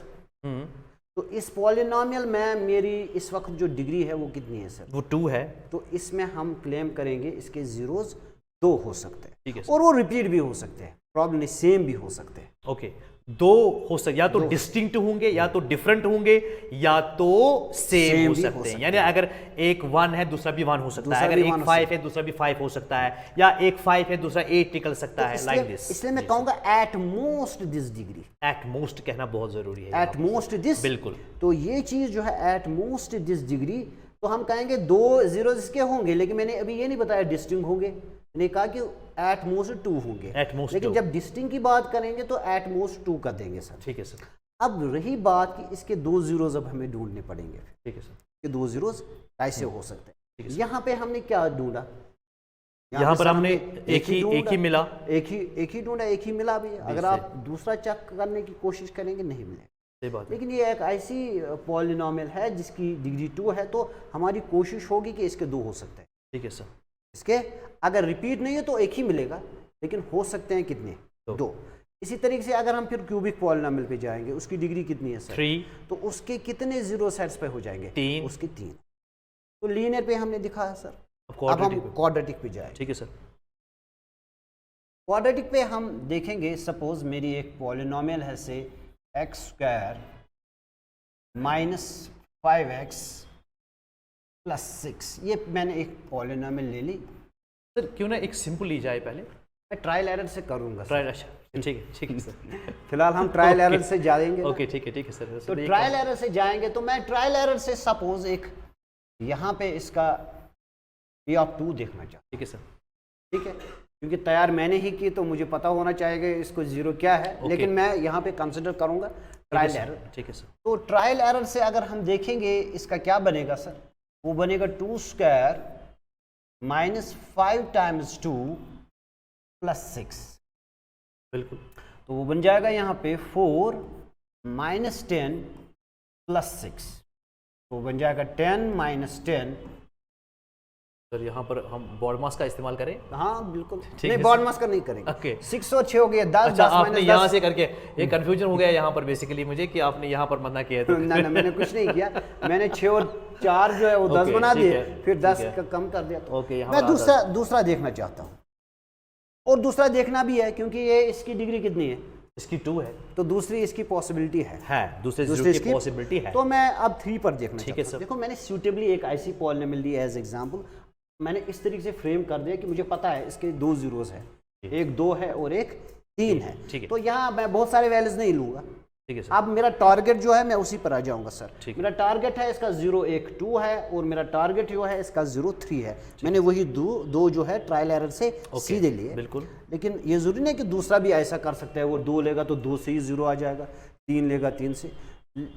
तो इस पॉलिनोमियल में मेरी इस वक्त जो डिग्री है वो कितनी है सर? वो 2 है। तो इसमें हम क्लेम करेंगे इसके जीरोस 2 हो सकते हैं। ठीक है। और वो रिपीट भी हो सकते हैं, प्रॉब्लम नहीं, सेम भी हो सकते हैं। ओके, 2 हो सकते, या तो डिस्टिंक्ट होंगे या तो डिफरेंट होंगे या तो सेम हो सकते हैं। यानी अगर एक 1 है दूसरा भी 1 हो सकता है, अगर एक 5 है दूसरा भी 5 हो सकता है, या एक 5 है दूसरा 8 निकल सकता है, लाइक दिस। इसलिए मैं कहूंगा at most this degree. At most कहना बहुत जरूरी है। एट मोस्ट दिस, बिल्कुल। तो ये चीज जो है एट मोस्ट दिस डिग्री, तो हम कहेंगे 2 जीरो इसके होंगे, लेकिन मैंने अभी ये नहीं बताया डिस्टिंक्ट होंगे, मैंने कहा कि एट मोस्ट 2 होंगे। At most लेकिन 2। जब डिस्टिंक्ट की बात करेंगे तो एट मोस्ट 2 कर देंगे सर। ठीक है सर। अब रही बात कि इसके 2 जीरोस अब हमें ढूंढने पड़ेंगे। ठीक है सर। ये 2 जीरोस कैसे हो सकते हैं? यहाँ पे हमने क्या ढूंढा? यहाँ पर हमने एक ही मिला, एक ही ढूंढा, एक ही मिला भी। अगर आप दूसरा चेक करने की कोशिश करेंगे नहीं मिलेगा। सही बात है। लेकिन ये एक ऐसी पॉलिनोमियल है जिसकी डिग्री 2 है, तो हमारी कोशिश होगी कि इसके 2 हो सकते हैं। ठीक है सर। इसके अगर रिपीट नहीं है तो एक ही मिलेगा, लेकिन हो सकते हैं कितने? 2। इसी तरीके से अगर हम फिर क्यूबिक पॉलिनोमियल पे जाएंगे, उसकी डिग्री कितनी है सर? 3। तो उसके कितने जीरो सेट्स पे हो जाएंगे? 3। उसके 3। तो लीनियर पे हमने दिखाया सर। अब हम क्वाड्रेटिक पे जाएंगे। ठीक है सर। क्वाड्रेटिक पे हम देखेंगे, सपोज मेरी एक पॉलिनोमियल है से एक्स स्क्वायर -5x + 6। ये मैंने एक पॉलिनोमियल ले ली सर। क्यों ना एक सिंपल ली जाए पहले? मैं ट्रायल एरर से करूंगा। ट्रायल, अच्छा ठीक है सर। फिलहाल हम ट्रायल एरर से जाएंगे। ओके ठीक है सर। तो ट्रायल एरर से जाएंगे, तो मैं ट्रायल एरर से सपोज एक यहाँ पे इसका P ऑफ 2 देखना चाहता हूँ। ठीक है सर। ठीक है, क्योंकि तैयार मैंने ही की तो मुझे पता होना चाहिए इसको जीरो क्या है। लेकिन मैं यहाँ पे कंसिडर करूँगा ट्रायल एरर। ठीक है सर। तो ट्रायल एरर से अगर हम देखेंगे इसका क्या बनेगा सर, वो बनेगा 2 स्क्वायर माइनस 5 टाइम्स 2 प्लस 6। बिल्कुल। तो वो बन जाएगा यहाँ पे 4 माइनस 10 प्लस 6, तो बन जाएगा 10 माइनस 10। सर यहाँ पर हम बॉड मास का इस्तेमाल करें? हाँ बिल्कुल, ठीक नहीं है बॉड सर। मास का नहीं करेंगे। ओके। 6 और 6 हो गया 10। अच्छा, 10 आपने माइनस यहाँ 10। से करके एक कंफ्यूजन हो गया यहाँ पर बेसिकली मुझे कि आपने यहाँ पर मना किया है तो ना मैंने कुछ नहीं किया, मैंने 6 और 4 जो है वो 10 ओके, बना ठीक दिए, है, फिर ठीक 10 है। का कम कर दिया। तो ओके, यहाँ मैं पर दूसरा देखना चाहता हूँ, और दूसरा देखना भी है क्योंकि ये इसकी डिग्री कितनी है, इसकी 2 है। तो दूसरी इसकी पॉसिबिलिटी है दूसरे दूसरी जीरो की इसकी पॉसिबिलिटी है। तो मैं अब 3 पर देखना ठीक है चाहता हूँ। सर। देखो मैंने सूटेबली एक ऐसी पॉलिनोमियल ली एज एग्जांपल, मैंने इस तरीके से फ्रेम कर दिया कि मुझे पता है इसके 2 जीरोस है, एक 2 है और एक 3 है। ठीक है। तो यहाँ मैं बहुत सारे वैल्यूज नहीं लूंगा। ठीक है सर। अब मेरा टारगेट जो है मैं उसी पर आ जाऊंगा सर। ठीक है। मेरा टारगेट है इसका 0 1 2 है और मेरा टारगेट जो है इसका 0 3 है। मैंने वही दो जो है ट्रायल एरर से सीधे लिए। बिल्कुल। लेकिन ये जरूरी नहीं कि दूसरा भी ऐसा कर सकता है, वो 2 लेगा तो 2 से ही 0 आ जाएगा, 3 लेगा 3 से।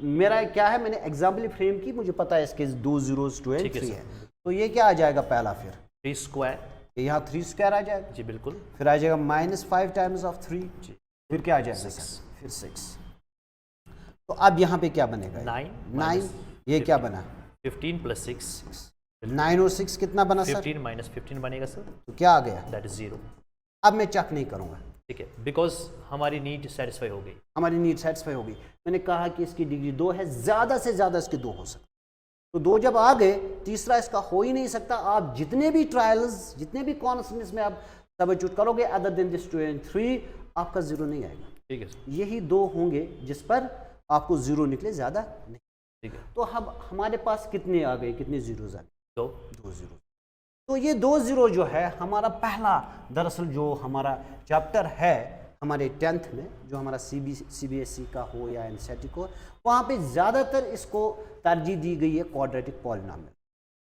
मेरा क्या है, मैंने एग्जाम्पल फ्रेम की, मुझे पता है इसके 2 जीरोस 2 एंड 3 है। तो ये क्या आ जाएगा पहला, फिर 3 स्क्वायर, यहाँ 3 स्क्वायर आ जाएगा जी बिल्कुल। फिर आ जाएगा माइनस 5 टाइम्स ऑफ 3 जी। फिर क्या आ जाएगा 6 सर, फिर 6। तो अब यहाँ पे क्या बनेगा, 9 ये क्या बना 15 प्लस 6, 9 और 6 कितना बना सर, 15 माइनस 15 बनेगा सर, तो क्या आ गया, दैट इज 0। अब मैं चेक नहीं करूँगा, ठीक है, बिकॉज हमारी नीड सेटिस्फाई हो गई। हमारी नीड सेटिस्फाई होगी। मैंने कहा कि इसकी डिग्री 2 है, ज़्यादा से ज़्यादा इसके 2 हो सकते, तो 2 जब आ गए तीसरा इसका हो ही नहीं सकता। आप जितने भी ट्रायल्स, जितने भी कॉन्स्टेंट्स में आप सबस्टिट्यूट करोगे अदर देन दिस 2 एंड 3, आपका 0 नहीं आएगा। ठीक है सर। यही 2 होंगे जिस पर आपको 0 निकले, ज़्यादा नहीं। ठीक है। तो हम हमारे पास कितने आ गए, कितने जीरोज आ गए, 2 जीरो। तो ये 2 जीरो जो है हमारा पहला, दरअसल जो हमारा चैप्टर है हमारे 10th में, जो हमारा CBSE का हो या एनसीईआरटी को, वहाँ पे ज़्यादातर इसको तरजीह दी गई है क्वाड्रेटिक पॉलिनोमियल।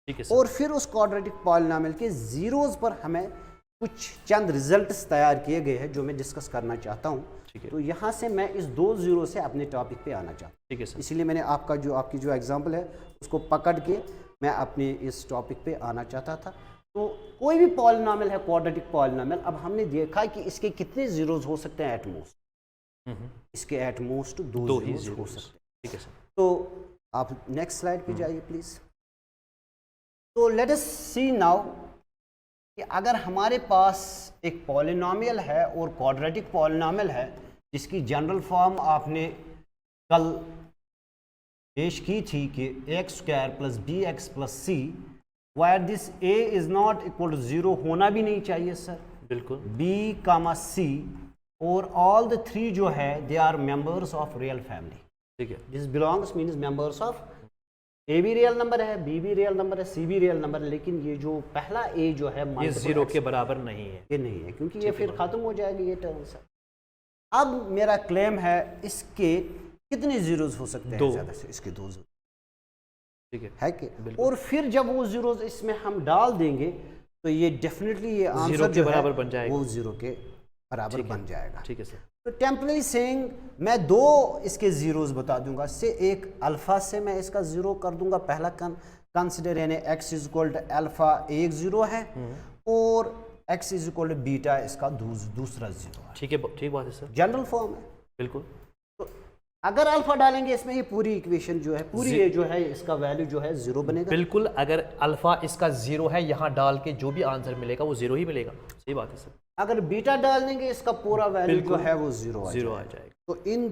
ठीक है सर। और फिर उस क्वाड्रेटिक पॉलिनोमियल के जीरोज पर हमें कुछ चंद रिजल्ट्स तैयार किए गए हैं जो मैं डिस्कस करना चाहता हूँ। ठीक है। तो यहाँ से मैं इस 2 जीरो से अपने टॉपिक पे आना चाहता हूँ। ठीक है सर। इसीलिए मैंने आपकी जो एग्जांपल है उसको पकड़ के मैं अपने इस टॉपिक पे आना चाहता था। तो कोई भी पॉलिनोमियल है क्वाड्रेटिक पॉलिनोमियल, अब हमने देखा कि इसके कितने जीरोज हो सकते हैं एट मोस्ट, इसके एट मोस्ट 2 ही जीरोज हो zeros। सकते हैं। ठीक है सर। तो आप नेक्स्ट स्लाइड पे जाइए प्लीज। तो लेट अस सी नाउ कि अगर हमारे पास एक पॉलिनोमियल है और क्वाड्रेटिक पॉलिनोमियल है जिसकी जनरल फॉर्म आपने कल पेश की थी कि x² plus bx plus c, where this a is not equal to 0 होना भी नहीं चाहिए सर, बिल्कुल। b कामा c और ऑल द 3 जो है they are members of real family. ठीक है। This belongs means members of, a भी रियल नंबर है, बी भी रियल नंबर है, सी भी रियल नंबर है, लेकिन ये जो पहला ए जो है ये 0 के बराबर नहीं है, ये नहीं है क्योंकि ये फिर खत्म हो जाएगी ये टर्म से। अब मेरा क्लेम है इसके कितने जीरोज हो सकते हैं, 2। ज्यादा से इसके 2 जीरो ठीक है कि, बिल्कुल। और फिर जब वो जीरोज इसमें हम डाल देंगे तो ये डेफिनेटली ये आंसर 0 के जो है बराबर बन जाएगा, वो 0 के बराबर बन जाएगा। ठीक है सर। तो टेम्पररी सेइंग मैं 2 इसके जीरोज बता दूंगा, से एक अल्फा से मैं इसका 0 कर दूंगा, पहला कंसिडर यानी x is equal to alpha एक 0 है और x is equal to beta इसका दूसरा 0 है। ठीक है, ठीक बात है सर, जनरल फॉर्म है। बिल्कुल। तो अगर अल्फा डालेंगे इसमें, ये पूरी इक्वेशन जो है, पूरी ये जो है इसका वैल्यू जो है 0 बनेगा। बिल्कुल, अगर अल्फा इसका 0 है, यहाँ डाल के जो भी आंसर मिलेगा वो 0 ही मिलेगा। सही बात है सर। अगर बीटा डाल देंगे इसका पूरा वैल्यू जो है वो 0 आ जाएगा। तो इन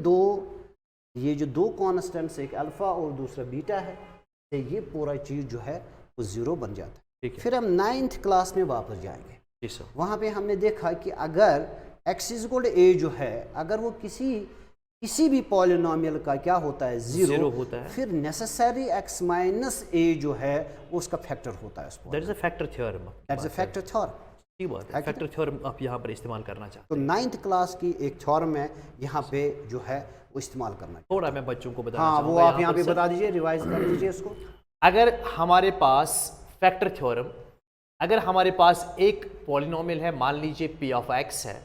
ये जो 2 कॉन्स्टेंट्स, एक अल्फा और दूसरा बीटा है, तो ये पूरा चीज़ जो है वो 0 बन जाता है। ठीक है। फिर हम 9th क्लास में वापस जाएंगे। जी सर। वहाँ पे हमने देखा कि अगर x is equal to a जो है, अगर वो किसी भी पॉलिनोमियल का क्या होता है 0 होता है, फिर नेसेसरी x माइनस a जो है उसका फैक्टर होता है। That is a factor theorem. That's a factor theorem. ठीक बात है, फैक्टर थ्योरम आप यहाँ पर इस्तेमाल करना चाहते तो 9th क्लास की एक थ्योरम है यहाँ पे जो है वो इस्तेमाल करना है। थोड़ा मैं बच्चों को बताना हाँ, वो चाहूँगा आप यहाँ पे पर बता दीजिए, रिवाइज कर दीजिए उसको। अगर हमारे पास फैक्टर थ्योरम अगर हमारे पास एक पॉलिनोमियल है, मान लीजिए p ऑफ x है,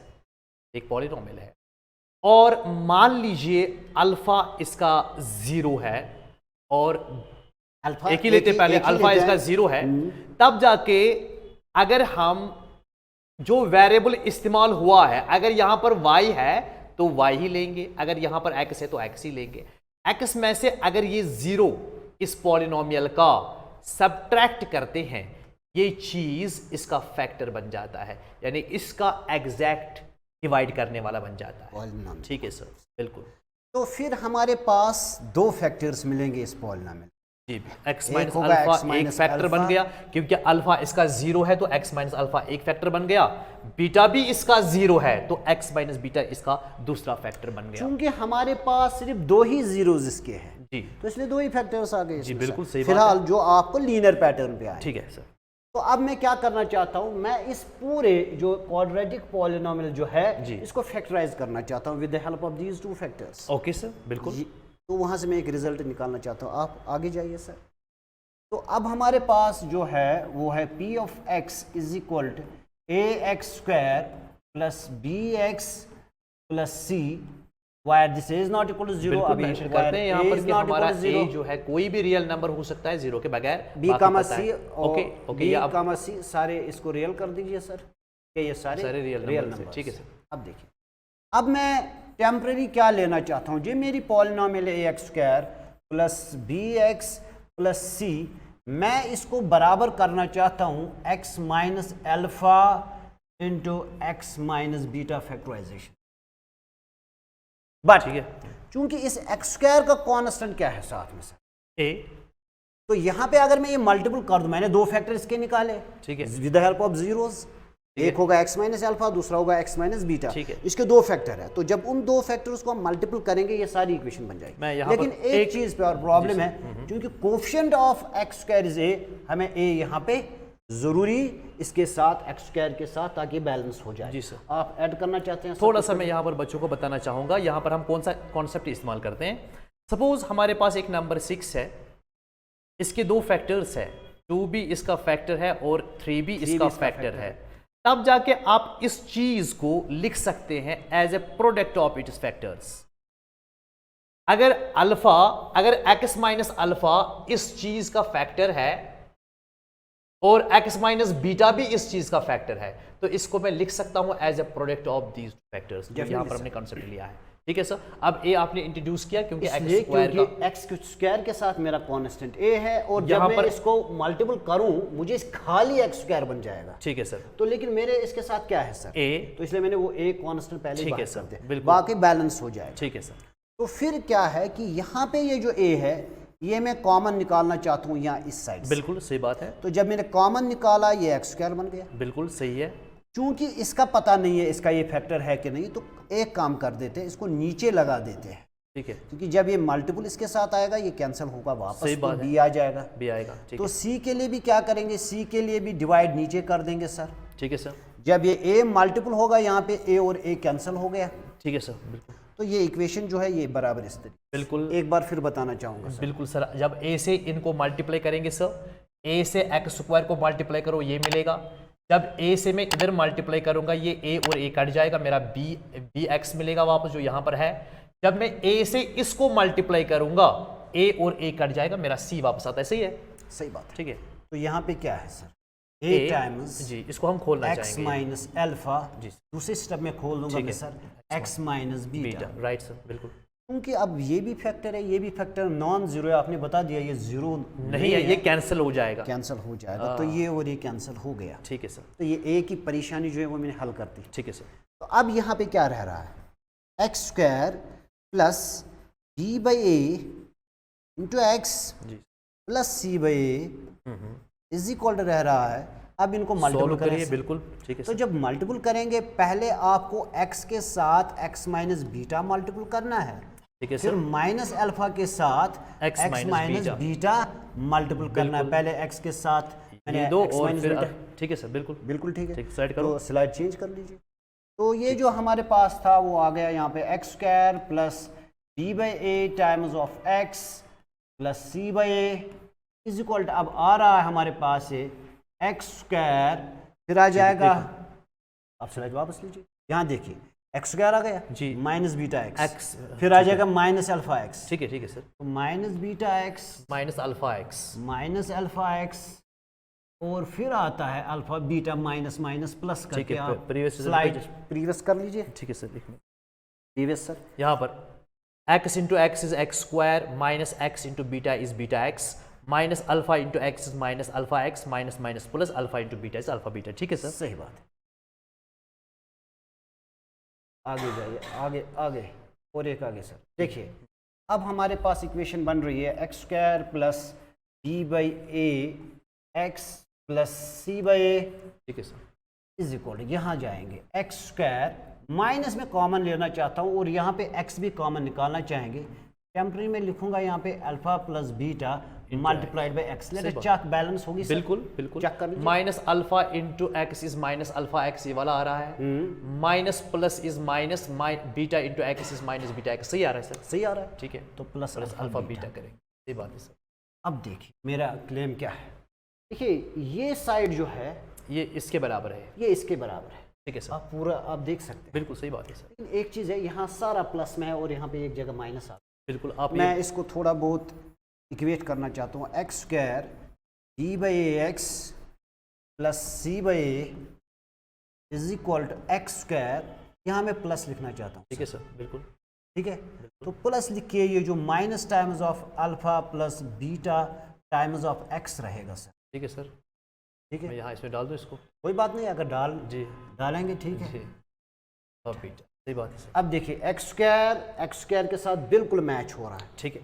एक पॉलिनोमियल है, और मान लीजिए अल्फा इसका 0 है, और अल्फा एक ही लेते पहले, एक ही अल्फा लेते इसका हैं। 0 है, तब जाके अगर हम जो वेरिएबल इस्तेमाल हुआ है, अगर यहां पर y है तो y ही लेंगे, अगर यहां पर x है तो x ही लेंगे। x में से अगर ये 0 इस पॉलिनोमियल का सब्ट्रैक्ट करते हैं, ये चीज इसका फैक्टर बन जाता है, यानी इसका एग्जैक्ट डिवाइड करने वाला बन जाता है। पॉलिनोमियल। ठीक है सर, बिल्कुल। तो फिर हमारे पास दो फैक्टर्स मिलेंगे इस पॉलिनोमियल। जी, x एक माइनस होगा अल्फा x एक माइनस फैक्टर बन अल्फा। गया, क्योंकि अल्फा इसका 0 है तो x माइनस अल्फा एक फैक्टर बन गया, बीटा भी इसका 0 है तो x माइनस बीटा इसका दूसरा फैक्टर बन गया। क्योंकि हमारे पास सिर्फ दो ही जीरोज इसके हैं, जी तो इसलिए दो ही फैक्टर्स आ गए जी, इसमें बिल्कुल से। सही बात फिलहाल जो आपको लीनियर पैटर्न पे आए। ठीक है सर। तो अब मैं क्या करना चाहता हूं, मैं इस पूरे जो क्वाड्रेटिक पॉलिनोमियल जो है जी। इसको फैक्टराइज करना चाहता हूं with the help of these two factors. Okay sir, बिल्कुल। तो वहां से मैं एक रिजल्ट निकालना चाहता हूं, आप आगे जाइए सर। तो अब हमारे पास जो है वो है p of x is equal to ax square plus bx plus c where this is not equal to 0। बिल्कुल अभी मेंशन करते हैं यहाँ पर कि हमारा a 0 जो है कोई भी रियल नंबर हो सकता है 0 के बगैर। b बाकी कामा पता c है। ओके ओके, b ये अब कामा c सारे इसको रियल कर दीजिए सर, कि ये सारे सारे रियल नंबर नंबर। ठीक है सर। अब देखिए, अब मैं टेम्परेरी क्या लेना चाहता हूँ, जो मेरी पॉलिनोमियल है ax square plus bx plus c, मैं इसको बराबर करना चाहता हूँ x minus alpha into x minus beta factorization. But ठीक है, चूंकि इस x स्क्वायर का कांस्टेंट क्या है साथ में सर, a, तो यहाँ पे अगर मैं ये मल्टीपल कर दूं, मैंने दो फैक्टर इसके निकाले ठीक है, with the help of zeros, एक होगा x माइनस अल्फा, दूसरा होगा x माइनस बीटा। ठीक है। इसके दो फैक्टर है, तो जब उन दो फैक्टर्स को हम मल्टीपल करेंगे ये सारी इक्वेशन बन मैं जाएगी। यहाँ लेकिन पर एक चीज पे और प्रॉब्लम है, क्योंकि coefficient of x square is a, हमें a यहाँ पे जरूरी इसके साथ x स्क्वायर के साथ, ताकि बैलेंस हो जाए। जी सर। आप ऐड करना चाहते हैं सर? थोड़ा सा मैं यहाँ पर बच्चों को बताना चाहूँगा, यहाँ पर हम कौन सा कॉन्सेप्ट इस्तेमाल करते हैं। सपोज हमारे पास एक नंबर 6 है, इसके दो फैक्टर्स है, 2 भी इसका फैक्टर है और 3 भी इसका फैक्टर है, तब जाके आप इस चीज को लिख सकते हैं as a product of its factors. अगर अल्फा, अगर x माइनस अल्फा इस चीज का फैक्टर है और x माइनस बीटा भी इस चीज का फैक्टर है, तो इसको मैं लिख सकता हूं as a product of these factors. यहां पर हमने कॉन्सेप्ट लिया है। ठीक है सर। अब a आपने इंट्रोड्यूस किया क्योंकि x स्क्वायर का, x स्क्वायर के साथ मेरा कांस्टेंट a है, और जब यहाँ मैं पर इसको मल्टीपल करूं मुझे खाली x स्क्वायर बन जाएगा। ठीक है सर, तो लेकिन मेरे इसके साथ क्या है सर, a, तो इसलिए मैंने वो a कांस्टेंट पहले ठीक है बाहर सर, कर दिया, बिल्कुल। बाकी बैलेंस हो जाएगा। ठीक है सर, तो फिर क्या है कि यहाँ पे ये जो a है ये मैं कॉमन निकालना चाहता हूँ यहाँ इस साइड से। बिल्कुल सही बात है, तो जब मैंने कॉमन निकाला ये x स्क्वायर बन गया। बिल्कुल सही है। चूंकि इसका पता नहीं है इसका ये फैक्टर है कि नहीं, तो एक काम कर देते हैं, इसको नीचे लगा देते हैं, ठीक है, क्योंकि जब ये मल्टीपल इसके साथ आएगा ये कैंसिल होगा, वापस सही तो बात है। b आ जाएगा। भी आएगा। ठीक तो है, c के लिए भी क्या करेंगे, c के लिए भी डिवाइड नीचे कर देंगे सर। ठीक है सर, जब ये a मल्टीपल होगा यहाँ पे a और a कैंसिल हो गया, ठीक है सर, बिल्कुल तो ये इक्वेशन जो है ये बराबर इस तरीके। बिल्कुल एक बार फिर बताना चाहूंगा सर। बिल्कुल सर। जब a से इनको मल्टीप्लाई करेंगे सर, a से x स्क्वायर को मल्टीप्लाई करो ये मिलेगा। जब a से मैं इधर मल्टीप्लाई करूंगा ये a और a कट जाएगा, मेरा bx मिलेगा वापस जो यहाँ पर है। जब मैं a से इसको मल्टीप्लाई करूंगा a और a कट जाएगा, मेरा c वापस आता है। सही है, सही बात है। ठीक है। तो यहाँ पे क्या है सर, a टाइम्स जी, इसको हम खोलना x चाहेंगे। माइनस एल्फा, जी। दूसरे स्टेप में खोल दूंगा ठीक मैं है। Sir x minus beta. Beta, right sir, बिल्कुल। क्योंकि अब ये भी फैक्टर है, ये भी फैक्टर नॉन जीरो है, आपने बता दिया ये जीरो नहीं है, ये कैंसिल हो जाएगा। कैंसिल हो जाएगा, तो ये और ये कैंसिल हो गया। ठीक है सर, तो ये एक ही परेशानी जो है वो मैंने हल कर दी। ठीक है सर, तो अब यहाँ पे क्या रह रहा है, x square plus b by a into x जी। Plus c by a is equal to रह रहा है। अब इनको मल्टीपल सॉल्व करिए, करें। बिल्कुल ठीक है तो सर। जब मल्टीपल करेंगे पहले आपको x के साथ x माइनस बीटा मल्टीपल करना है, ठीक है फिर सर, माइनस अल्फा के साथ x x minus beta multiple करना है। पहले x के साथ मैंने ये दो x और माइनस फिर बीटा, ठीक है सर, बिल्कुल बिल्कुल ठीक है। ठीक, स्लाइड करो। तो स्लाइड चेंज कर लीजिए। तो ये जो हमारे पास था वो आ गया यहाँ पे x square plus b by a times of x plus c by a is equal to, अब आ रहा है हमारे पास ये एक्स स्क्वायर, फिर आ जाएगा, आप स्लाइड वापस लीजिए, यहाँ देखिए एक्स स्क्वायर आ गया जी, माइनस बीटा एक्स, एक्स, फिर आ जाएगा माइनस अल्फा एक्स, ठीक है सर, तो minus beta x minus alpha x, minus alpha x, और फिर आता है alpha beta minus minus plus करके है, आप previous स्लाइड प्रीवियस कर लीजिए, ठीक है सर, लिख लें प्रीवियस सर। यहाँ पर x into x is x square minus x into beta is beta x minus alpha into x is minus alpha x minus minus plus alpha into beta is alpha beta, ठीक है सर, सही बात है। आगे जाइए, आगे आगे और एक आगे सर, देखिए अब हमारे पास इक्वेशन बन रही है x square plus b by a x plus c by a ठीक है सर, इज इक्वल, यहाँ जाएंगे एक्स स्क्वायर माइनस में कॉमन लेना चाहता हूँ और यहाँ पे एक्स भी कॉमन निकालना चाहेंगे, टेम्पररी में लिखूंगा यहाँ पे alpha plus beta multiplied by x, let check balance होगी सर? बिल्कुल बिल्कुल, चेक कर लीजिए। Minus alpha into x is minus alpha x, ये वाला आ रहा है, minus plus is minus beta into x is minus beta x, सही आ रहा है सर, सही आ रहा है, ठीक है, तो प्लस प्लस अल्फा बीटा करेंगे, सही बात है सर। अब देखिए मेरा क्लेम क्या है, देखिए ये साइड जो है ये इसके बराबर है, ये इसके बराबर है, ठीक है सर, आप पूरा आप देख सकते हैं, बिल्कुल सही बात है सर, लेकिन एक चीज़ है यहाँ सारा प्लस में है और यहाँ पे एक जगह माइनस आ, बिल्कुल आप मैं इसको थोड़ा बहुत इक्वेट करना चाहता हूँ, x square d by x plus c by is equal to x square, यहाँ मैं प्लस लिखना चाहता हूँ, ठीक है सर, बिल्कुल ठीक है, तो प्लस लिखिए, ये जो minus times of alpha plus beta times of x रहेगा सर, ठीक है सर, ठीक है, मैं यहाँ इसमें डाल दूँ इसको, कोई बात नहीं, अगर जी डालेंगे ठीक है। जी, और बीटा, सही बात है सर, अब देखिए एक्स स्क्वायर के साथ बिल्कुल मैच हो रहा है, ठीक है,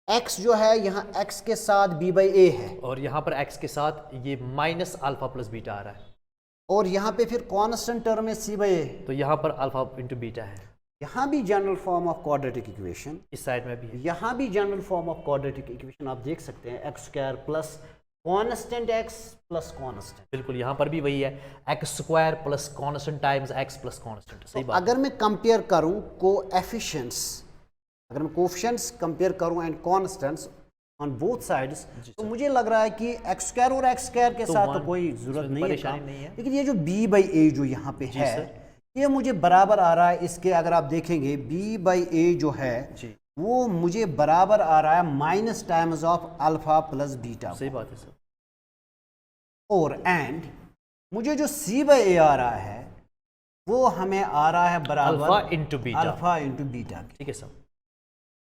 एक्स जो है यहाँ एक्स के साथ बी बाई ए है, और यहाँ पर x के साथ ये माइनस अल्फा प्लस बीटा आ रहा है, और यहाँ पे फिर कांस्टेंट टर्म है सी बाई ए, तो यहाँ पर अल्फा इंटू बीटा है, यहाँ भी general form of quadratic equation, इस साइड में भी है, यहाँ भी general form of quadratic equation आप देख सकते हैं, x square plus constant x plus constant, बिल्कुल यहाँ पर भी वही है, x square plus constant times x plus constant, सही बात, अगर मैं कंपेयर करूँ कोएफिशिएंट्स, अगर मैं कोएफिशिएंट्स कंपेयर करूँ and constants on both sides, तो मुझे लग रहा है कि एक्स स्क्वायर और एक्स स्क्वायर के साथ तो कोई जरूरत नहीं है, नहीं है, लेकिन ये जो बी बाई ए जो यहाँ पे है ये मुझे बराबर आ रहा है इसके, अगर आप देखेंगे बी बाई ए जो है जी, वो मुझे बराबर आ रहा है minus times of alpha plus beta, सही बात है सर, और एंड मुझे जो सी बाई ए आ रहा है वो हमें आ रहा है बराबर alpha into beta, alpha into beta, ठीक है सर,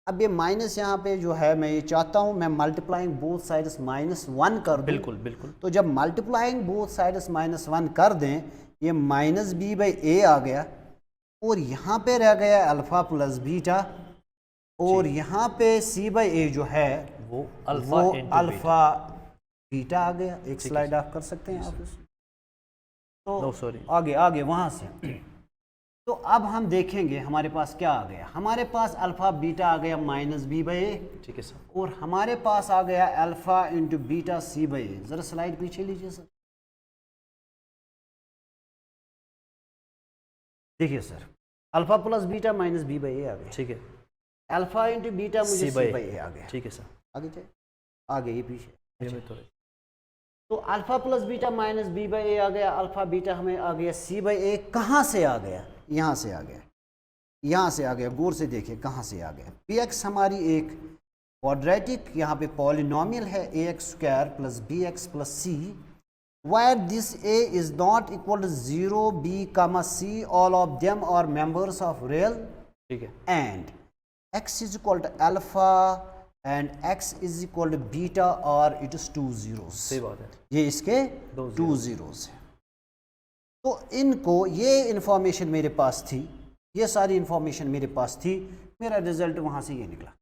अब ये माइनस यहाँ पे जो है मैं ये चाहता हूँ मैं मल्टीप्लाइंग बोथ साइड्स -1 कर दूं, बिल्कुल बिल्कुल, तो जब मल्टीप्लाइंग बोथ साइड्स -1 कर दें, ये माइनस बी बाई ए आ गया और यहाँ पे रह गया अल्फा प्लस बीटा, और यहाँ पे सी बाई ए जो है वो अल्फा बीटा आ गया, एक स्लाइड आप कर सकते हैं आप, तो सॉरी आगे आगे वहाँ से, तो अब हम देखेंगे हमारे पास क्या आ गया, हमारे पास अल्फा बीटा आ गया माइनस बी बाई ए, ठीक है सर, और हमारे पास आ गया alpha into beta c by a, जरा स्लाइड पीछे लीजिए सर, देखिए sir alpha plus beta minus b by a आ गया, ठीक है, अल्फा इंटू बीटा मुझे सी बाई ए आ गया, ठीक है सर, आगे जाए, आगे ये पीछे, अच्छा। तो alpha plus beta minus b by a आ गया, अल्फा बीटा हमें आ गया सी बाई ए, कहाँ से आ गया, यहाँ से आ गया, यहाँ से आ गया, गौर से देखिए कहाँ से आ गया, पी एक्स हमारी एक क्वाड्रेटिक यहाँ पे पॉलिनोमियल है, a x square plus b x plus c, where this a is not equal to 0, b comma c, all of them are members of real, ठीक है, and x is equal to alpha and x is equal to beta, और it is 2 zeros, सही बात है, ये इसके 2 zeros है, तो इनको ये इंफॉर्मेशन मेरे पास थी, ये सारी इंफॉर्मेशन मेरे पास थी, मेरा रिजल्ट वहाँ से ये निकला,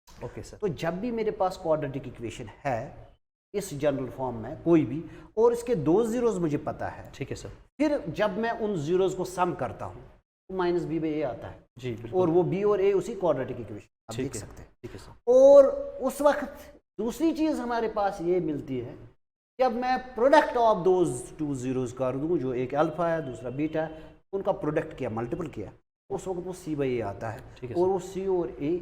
ओके सर, तो जब भी मेरे पास क्वाड्रेटिक इक्वेशन है इस जनरल फॉर्म में कोई भी, और इसके 2 जीरोज मुझे पता है, ठीक है सर, फिर जब मैं उन जीरोज को सम करता हूँ तो माइनस बी बाई ए आता है, जी बिल्कुल, और वो बी और ए उसी क्वाड्रेटिक इक्वेशन आप देख सकते हैं, ठीक है सर, और उस वक्त दूसरी चीज़ हमारे पास ये मिलती है, जब मैं प्रोडक्ट ऑफ दोज 2 जीरोज कर दूँ, जो एक अल्फा है दूसरा बीटा है, उनका प्रोडक्ट किया, मल्टीपल किया, उस वक्त वो सी बाई ए आता है, और वो सी और ए,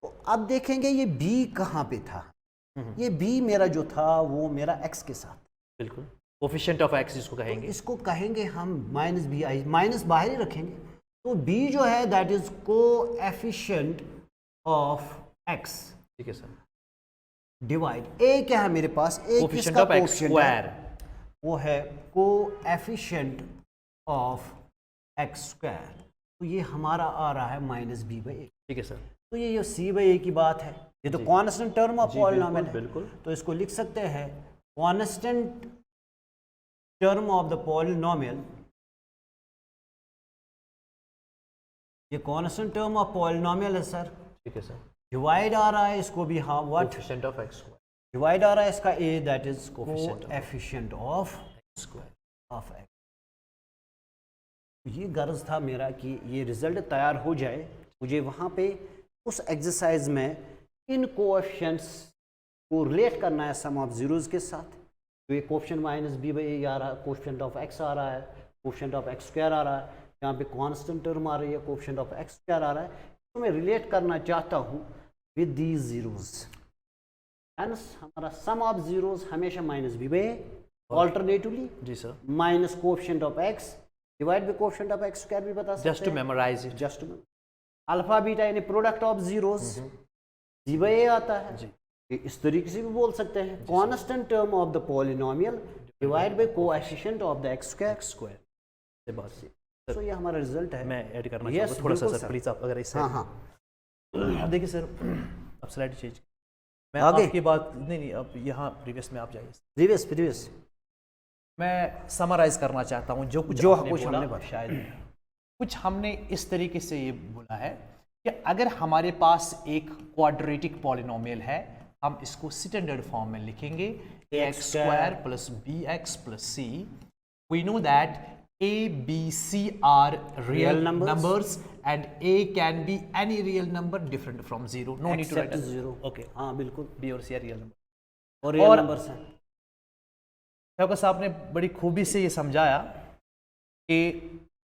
तो अब देखेंगे ये बी कहाँ पे था, ये b मेरा जो था वो मेरा x के साथ, बिल्कुल कोफिशिएंट ऑफ एक्स जिसको तो कहेंगे, इसको कहेंगे हम माइनस बी आई, माइनस बाहर ही रखेंगे, तो b जो है that is coefficient of x ठीक है सर, डिवाइड a क्या है मेरे पास, a कोफिशिएंट किसका ऑफ एक्स कोएफिशिएंट स्क्वायर, है, वो है कोएफिशिएंट ऑफ x स्क्वायर, तो ये हमारा आ रहा है माइनस बी बाई ए। ठीक है सर, तो ये सी बाई ए की बात है, ये तो कांस्टेंट टर्म ऑफ पॉलिनोमियल है, बिल्कुल तो इसको लिख सकते हैं constant term of the polynomial, ये कांस्टेंट टर्म ऑफ पॉलिनोमियल है सर, ठीक है सर, डिवाइड आ रहा है इसको भी, हाँ what coefficient of x square divide आ रहा है इसका a that is Coefficient of coefficient of square, of x। ये गर्ज था मेरा कि ये रिजल्ट तैयार हो जाए, मुझे वहाँ पे उस एक्सरसाइज में इन कोएफिशिएंट्स को रिलेट करना है सम ऑफ जीरोस के साथ, तो ये coefficient minus b by a आ रहा है, कोएफिशिएंट ऑफ x आ रहा है, कोएफिशिएंट ऑफ x स्क्वायर आ रहा है, यहाँ पे कांस्टेंट टर्म आ रही है, कोएफिशिएंट ऑफ x स्क्वायर आ रहा है, तो मैं रिलेट करना चाहता हूँ विद दीज जीरोस, हेंस हमारा सम ऑफ जीरोस हमेशा माइनस बी बाई, ऑल्टरनेटिवली जी sir, minus coefficient of x divide by coefficient of x square भी बता सकते हैं, just to memorize it, just alpha beta यानी product of zeros g by a आता है जी, ये इस तरीके से भी बोल सकते हैं, constant term of the polynomial divide by coefficient of the x square, square से बात से तो ये हमारा रिजल्ट है। मैं ऐड करना Yes, चाहूँगा थोड़ा सा बिल्कुल सर, सर। प्लीज आप अगर इससे हाँ हाँ देखिए सर, अब स्लाइड चेंज, मैं आगे? आपकी बात नहीं, अब यहाँ प्रीवियस में आप जाइए, प्रीवियस मैं समराइज करना चाहता हूँ जो कुछ जो आपने कुछ बोला, हमने बताया। शायद कुछ हमने इस तरीके से ये बोला है कि अगर हमारे पास एक क्वाड्रेटिक पॉलिनोमियल है, हम इसको स्टैंडर्ड फॉर्म में लिखेंगे ax square plus bx plus c, we know that a b c are real numbers and a can be any real number different from zero, no need to write Except zero. okay, हाँ बिल्कुल, b और c are real number। और रियल और- नंबर्स हैं, शौकत साहब ने बड़ी खूबी से ये समझाया कि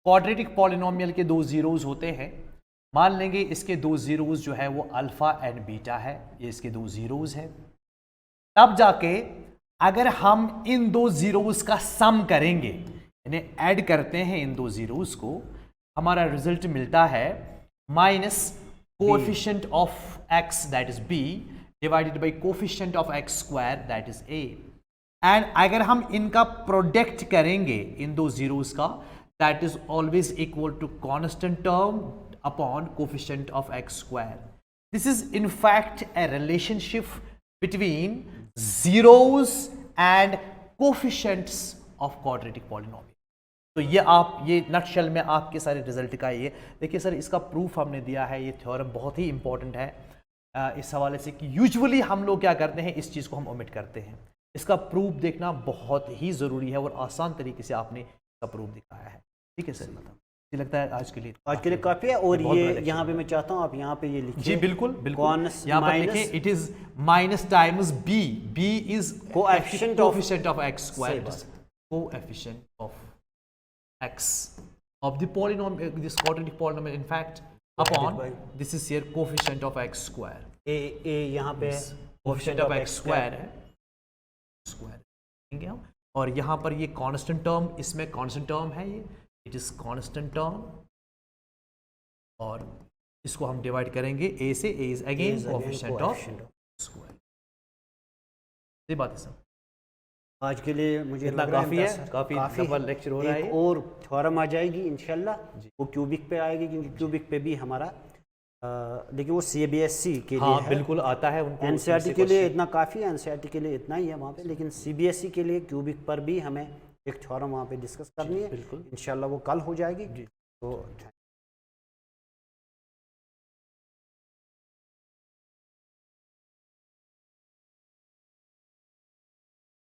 क्वाड्रेटिक पॉलिनोमियल के दो जीरोस होते हैं, मान लेंगे इसके दो जीरोस जो है वो अल्फा एंड बीटा है, ये इसके दो जीरोस हैं, तब जाके अगर हम इन दो जीरोस का सम करेंगे, इन्हें ऐड करते हैं इन दो जीरोस को, हमारा रिजल्ट मिलता है minus coefficient of x that is b divided by coefficient of x square that is a, and अगर हम इनका प्रोडक्ट करेंगे इन दो जीरोस का, that is always equal to constant term upon coefficient of x square. This is in fact a relationship between zeros and coefficients of quadratic polynomial. तो ये आप, ये नटशेल में आपके सारे रिजल्ट का ये देखिए सर, इसका प्रूफ हमने दिया है, ये थ्योरम बहुत ही इंपॉर्टेंट है इस हवाले से कि यूजुअली हम लोग क्या करते हैं, इस चीज़ को हम ओमिट करते हैं, इसका प्रूफ देखना बहुत ही ज़रूरी है और आसान तरीके से आपने इसका प्रूफ दिखाया है। ठीक है सर, मुझे लगता है आज के लिए काफ़ी है। और बहुत ये बड़ा यहाँ पे मैं चाहता हूँ आप यहाँ पे ये लिखिए, जी बिल्कुल बिल्कुल, Cons यहाँ पर minus- लिखें it is minus times b, b is Coefficient of- coefficient of x square, सही बात। Coefficient of x of the polynomial, this quadratic polynomial in fact upon by- this is here coefficient of x square, ए यहाँ पे coefficient of x square है, square लेंगे हम, और यहाँ पर ये कांस्टेंट टर्म, इसमें कांस्टेंट टर्म है, ये इट इज कांस्टेंट टर्म, और इसको हम डिवाइड करेंगे a से, a is again coefficient of square. ये बात है सर, आज के लिए मुझे इतना लग रहा काफ़ी है है, काफ़ी डबल लेक्चर हो रहा है एक ये। और थ्योरम आ जाएगी इंशाल्लाह, वो क्यूबिक पे आएगी, क्योंकि क्यूबिक पे भी हमारा लेकिन वो CBSE के लिए हाँ है, बिल्कुल आता है उनको, उसमें NCERT से के लिए question- इतना काफ़ी है, NCERT के लिए इतना ही है वहाँ पे, लेकिन CBSE के लिए क्यूबिक पर भी हमें एक थ्योरम वहाँ पे डिस्कस करनी है, बिल्कुल। इंशाल्लाह वो कल हो जाएगी। तो